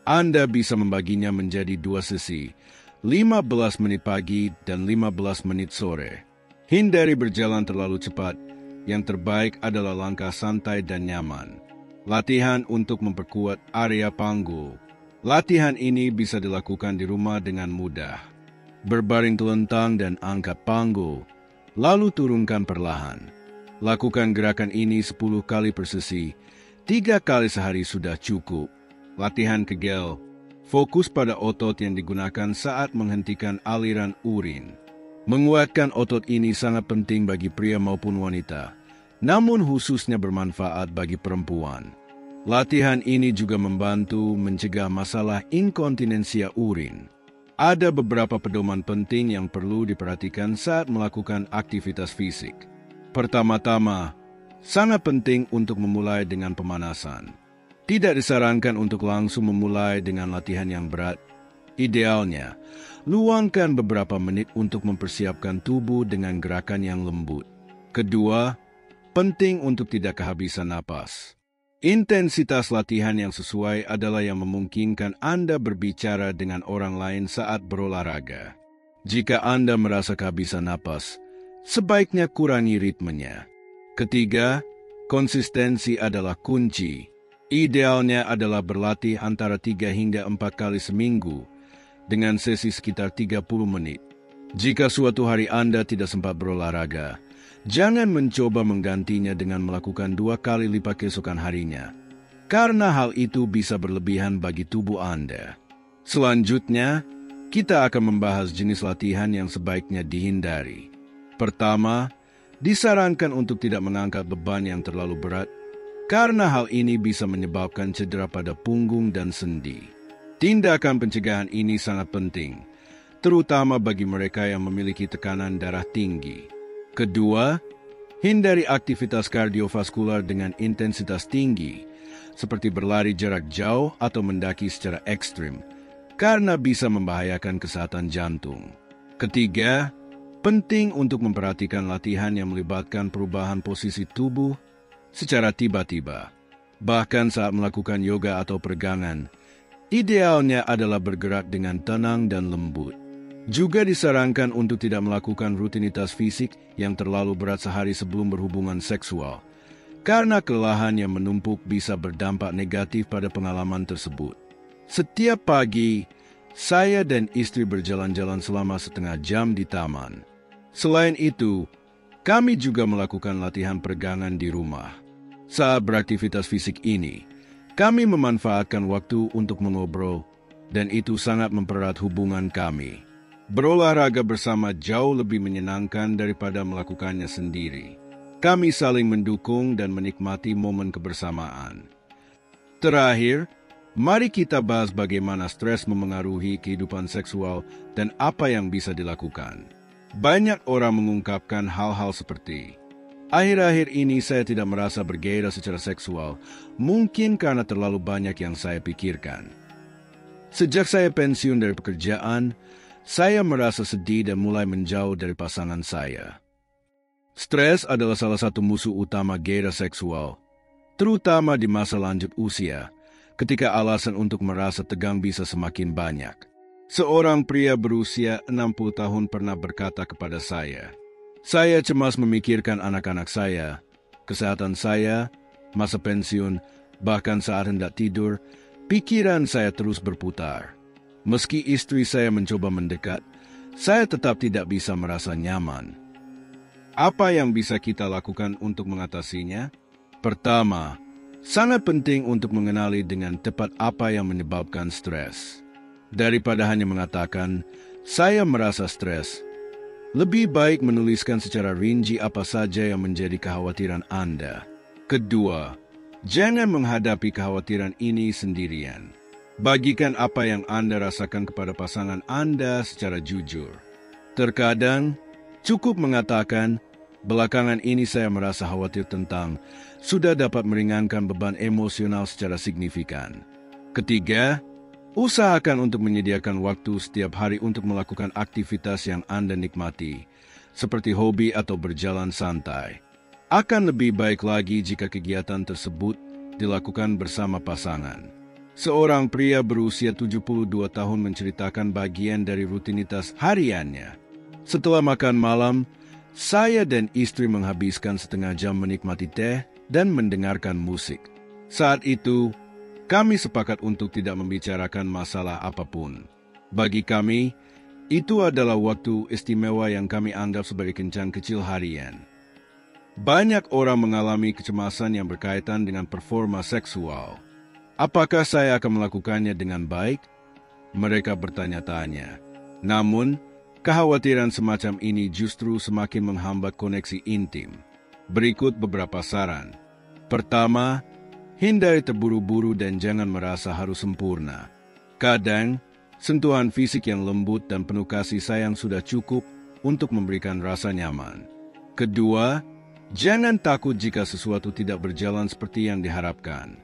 Anda bisa membaginya menjadi 2 sesi, 15 menit pagi dan 15 menit sore. Hindari berjalan terlalu cepat. Yang terbaik adalah langkah santai dan nyaman. Latihan untuk memperkuat area panggul. Latihan ini bisa dilakukan di rumah dengan mudah. Berbaring telentang dan angkat panggul, lalu turunkan perlahan. Lakukan gerakan ini 10 kali per sesi, 3 kali sehari sudah cukup. Latihan kegel. Fokus pada otot yang digunakan saat menghentikan aliran urin. Menguatkan otot ini sangat penting bagi pria maupun wanita, namun khususnya bermanfaat bagi perempuan. Latihan ini juga membantu mencegah masalah inkontinensia urin. Ada beberapa pedoman penting yang perlu diperhatikan saat melakukan aktivitas fisik. Pertama-tama, sangat penting untuk memulai dengan pemanasan. Tidak disarankan untuk langsung memulai dengan latihan yang berat. Idealnya, luangkan beberapa menit untuk mempersiapkan tubuh dengan gerakan yang lembut. Kedua, penting untuk tidak kehabisan napas. Intensitas latihan yang sesuai adalah yang memungkinkan Anda berbicara dengan orang lain saat berolahraga. Jika Anda merasa kehabisan napas, sebaiknya kurangi ritmenya. Ketiga, konsistensi adalah kunci. Idealnya adalah berlatih antara 3 hingga 4 kali seminggu, dengan sesi sekitar 30 menit. Jika suatu hari Anda tidak sempat berolahraga, jangan mencoba menggantinya dengan melakukan 2 kali lipat keesokan harinya, karena hal itu bisa berlebihan bagi tubuh Anda. Selanjutnya, kita akan membahas jenis latihan yang sebaiknya dihindari. Pertama, disarankan untuk tidak mengangkat beban yang terlalu berat, karena hal ini bisa menyebabkan cedera pada punggung dan sendi. Tindakan pencegahan ini sangat penting, terutama bagi mereka yang memiliki tekanan darah tinggi. Kedua, hindari aktivitas kardiovaskular dengan intensitas tinggi, seperti berlari jarak jauh atau mendaki secara ekstrim, karena bisa membahayakan kesehatan jantung. Ketiga, penting untuk memperhatikan latihan yang melibatkan perubahan posisi tubuh secara tiba-tiba. Bahkan saat melakukan yoga atau peregangan, idealnya adalah bergerak dengan tenang dan lembut. Juga disarankan untuk tidak melakukan rutinitas fisik yang terlalu berat sehari sebelum berhubungan seksual, karena kelelahan yang menumpuk bisa berdampak negatif pada pengalaman tersebut. Setiap pagi, saya dan istri berjalan-jalan selama setengah jam di taman. Selain itu, kami juga melakukan latihan peregangan di rumah. Saat beraktivitas fisik ini, kami memanfaatkan waktu untuk mengobrol, dan itu sangat mempererat hubungan kami. Berolahraga bersama jauh lebih menyenangkan daripada melakukannya sendiri. Kami saling mendukung dan menikmati momen kebersamaan. Terakhir, mari kita bahas bagaimana stres memengaruhi kehidupan seksual dan apa yang bisa dilakukan. Banyak orang mengungkapkan hal-hal seperti, akhir-akhir ini saya tidak merasa bergairah secara seksual, mungkin karena terlalu banyak yang saya pikirkan. Sejak saya pensiun dari pekerjaan, saya merasa sedih dan mulai menjauh dari pasangan saya. Stres adalah salah satu musuh utama gairah seksual, terutama di masa lanjut usia, ketika alasan untuk merasa tegang bisa semakin banyak. Seorang pria berusia 60 tahun pernah berkata kepada saya cemas memikirkan anak-anak saya, kesehatan saya, masa pensiun, bahkan saat hendak tidur, pikiran saya terus berputar. Meski istri saya mencoba mendekat, saya tetap tidak bisa merasa nyaman. Apa yang bisa kita lakukan untuk mengatasinya? Pertama, sangat penting untuk mengenali dengan tepat apa yang menyebabkan stres. Daripada hanya mengatakan, saya merasa stres, lebih baik menuliskan secara rinci apa saja yang menjadi kekhawatiran Anda. Kedua, jangan menghadapi kekhawatiran ini sendirian. Bagikan apa yang Anda rasakan kepada pasangan Anda secara jujur. Terkadang, cukup mengatakan, belakangan ini saya merasa khawatir tentang, sudah dapat meringankan beban emosional secara signifikan. Ketiga, usahakan untuk menyediakan waktu setiap hari untuk melakukan aktivitas yang Anda nikmati, seperti hobi atau berjalan santai. Akan lebih baik lagi jika kegiatan tersebut dilakukan bersama pasangan. Seorang pria berusia 72 tahun menceritakan bagian dari rutinitas hariannya. Setelah makan malam, saya dan istri menghabiskan setengah jam menikmati teh dan mendengarkan musik. Saat itu, kami sepakat untuk tidak membicarakan masalah apapun. Bagi kami, itu adalah waktu istimewa yang kami anggap sebagai kencan kecil harian. Banyak orang mengalami kecemasan yang berkaitan dengan performa seksual. Apakah saya akan melakukannya dengan baik? Mereka bertanya-tanya. Namun, kekhawatiran semacam ini justru semakin menghambat koneksi intim. Berikut beberapa saran. Pertama, hindari terburu-buru dan jangan merasa harus sempurna. Kadang, sentuhan fisik yang lembut dan penuh kasih sayang sudah cukup untuk memberikan rasa nyaman. Kedua, jangan takut jika sesuatu tidak berjalan seperti yang diharapkan.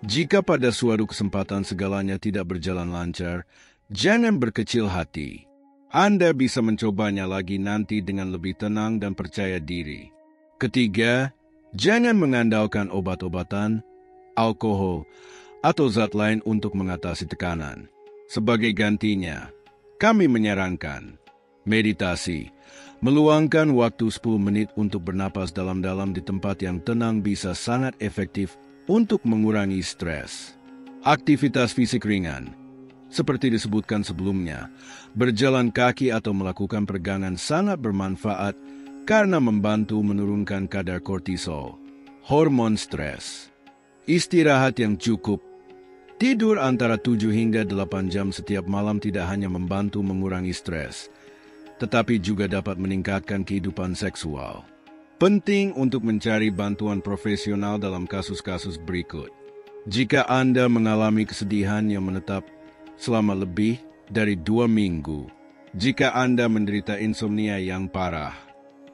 Jika pada suatu kesempatan segalanya tidak berjalan lancar, jangan berkecil hati. Anda bisa mencobanya lagi nanti dengan lebih tenang dan percaya diri. Ketiga, jangan mengandalkan obat-obatan, alkohol, atau zat lain untuk mengatasi tekanan. Sebagai gantinya, kami menyarankan meditasi. Meluangkan waktu 10 menit untuk bernapas dalam-dalam di tempat yang tenang bisa sangat efektif untuk mengurangi stres. Aktivitas fisik ringan, seperti disebutkan sebelumnya, berjalan kaki atau melakukan peregangan sangat bermanfaat karena membantu menurunkan kadar kortisol, hormon stres. Istirahat yang cukup. Tidur antara 7 hingga 8 jam setiap malam tidak hanya membantu mengurangi stres, tetapi juga dapat meningkatkan kehidupan seksual. Penting untuk mencari bantuan profesional dalam kasus-kasus berikut. Jika Anda mengalami kesedihan yang menetap selama lebih dari 2 minggu, jika Anda menderita insomnia yang parah,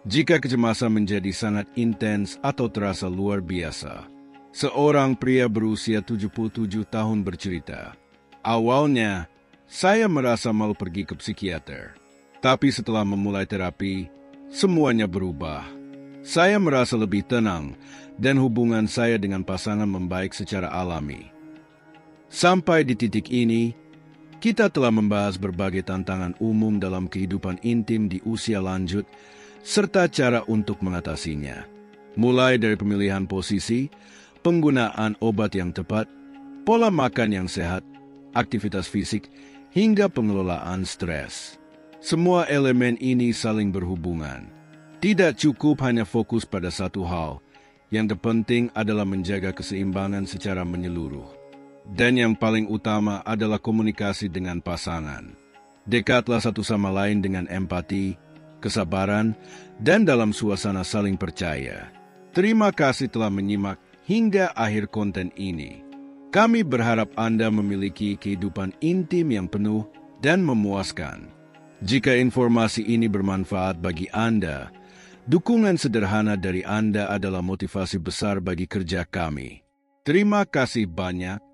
jika kecemasan menjadi sangat intens atau terasa luar biasa. Seorang pria berusia 77 tahun bercerita, awalnya, saya merasa malu pergi ke psikiater. Tapi setelah memulai terapi, semuanya berubah. Saya merasa lebih tenang dan hubungan saya dengan pasangan membaik secara alami. Sampai di titik ini, kita telah membahas berbagai tantangan umum dalam kehidupan intim di usia lanjut serta cara untuk mengatasinya. Mulai dari pemilihan posisi, penggunaan obat yang tepat, pola makan yang sehat, aktivitas fisik, hingga pengelolaan stres. Semua elemen ini saling berhubungan. Tidak cukup hanya fokus pada satu hal, yang terpenting adalah menjaga keseimbangan secara menyeluruh. Dan yang paling utama adalah komunikasi dengan pasangan. Dekatlah satu sama lain dengan empati, kesabaran, dan dalam suasana saling percaya. Terima kasih telah menyimak hingga akhir konten ini. Kami berharap Anda memiliki kehidupan intim yang penuh dan memuaskan. Jika informasi ini bermanfaat bagi Anda, dukungan sederhana dari Anda adalah motivasi besar bagi kerja kami. Terima kasih banyak.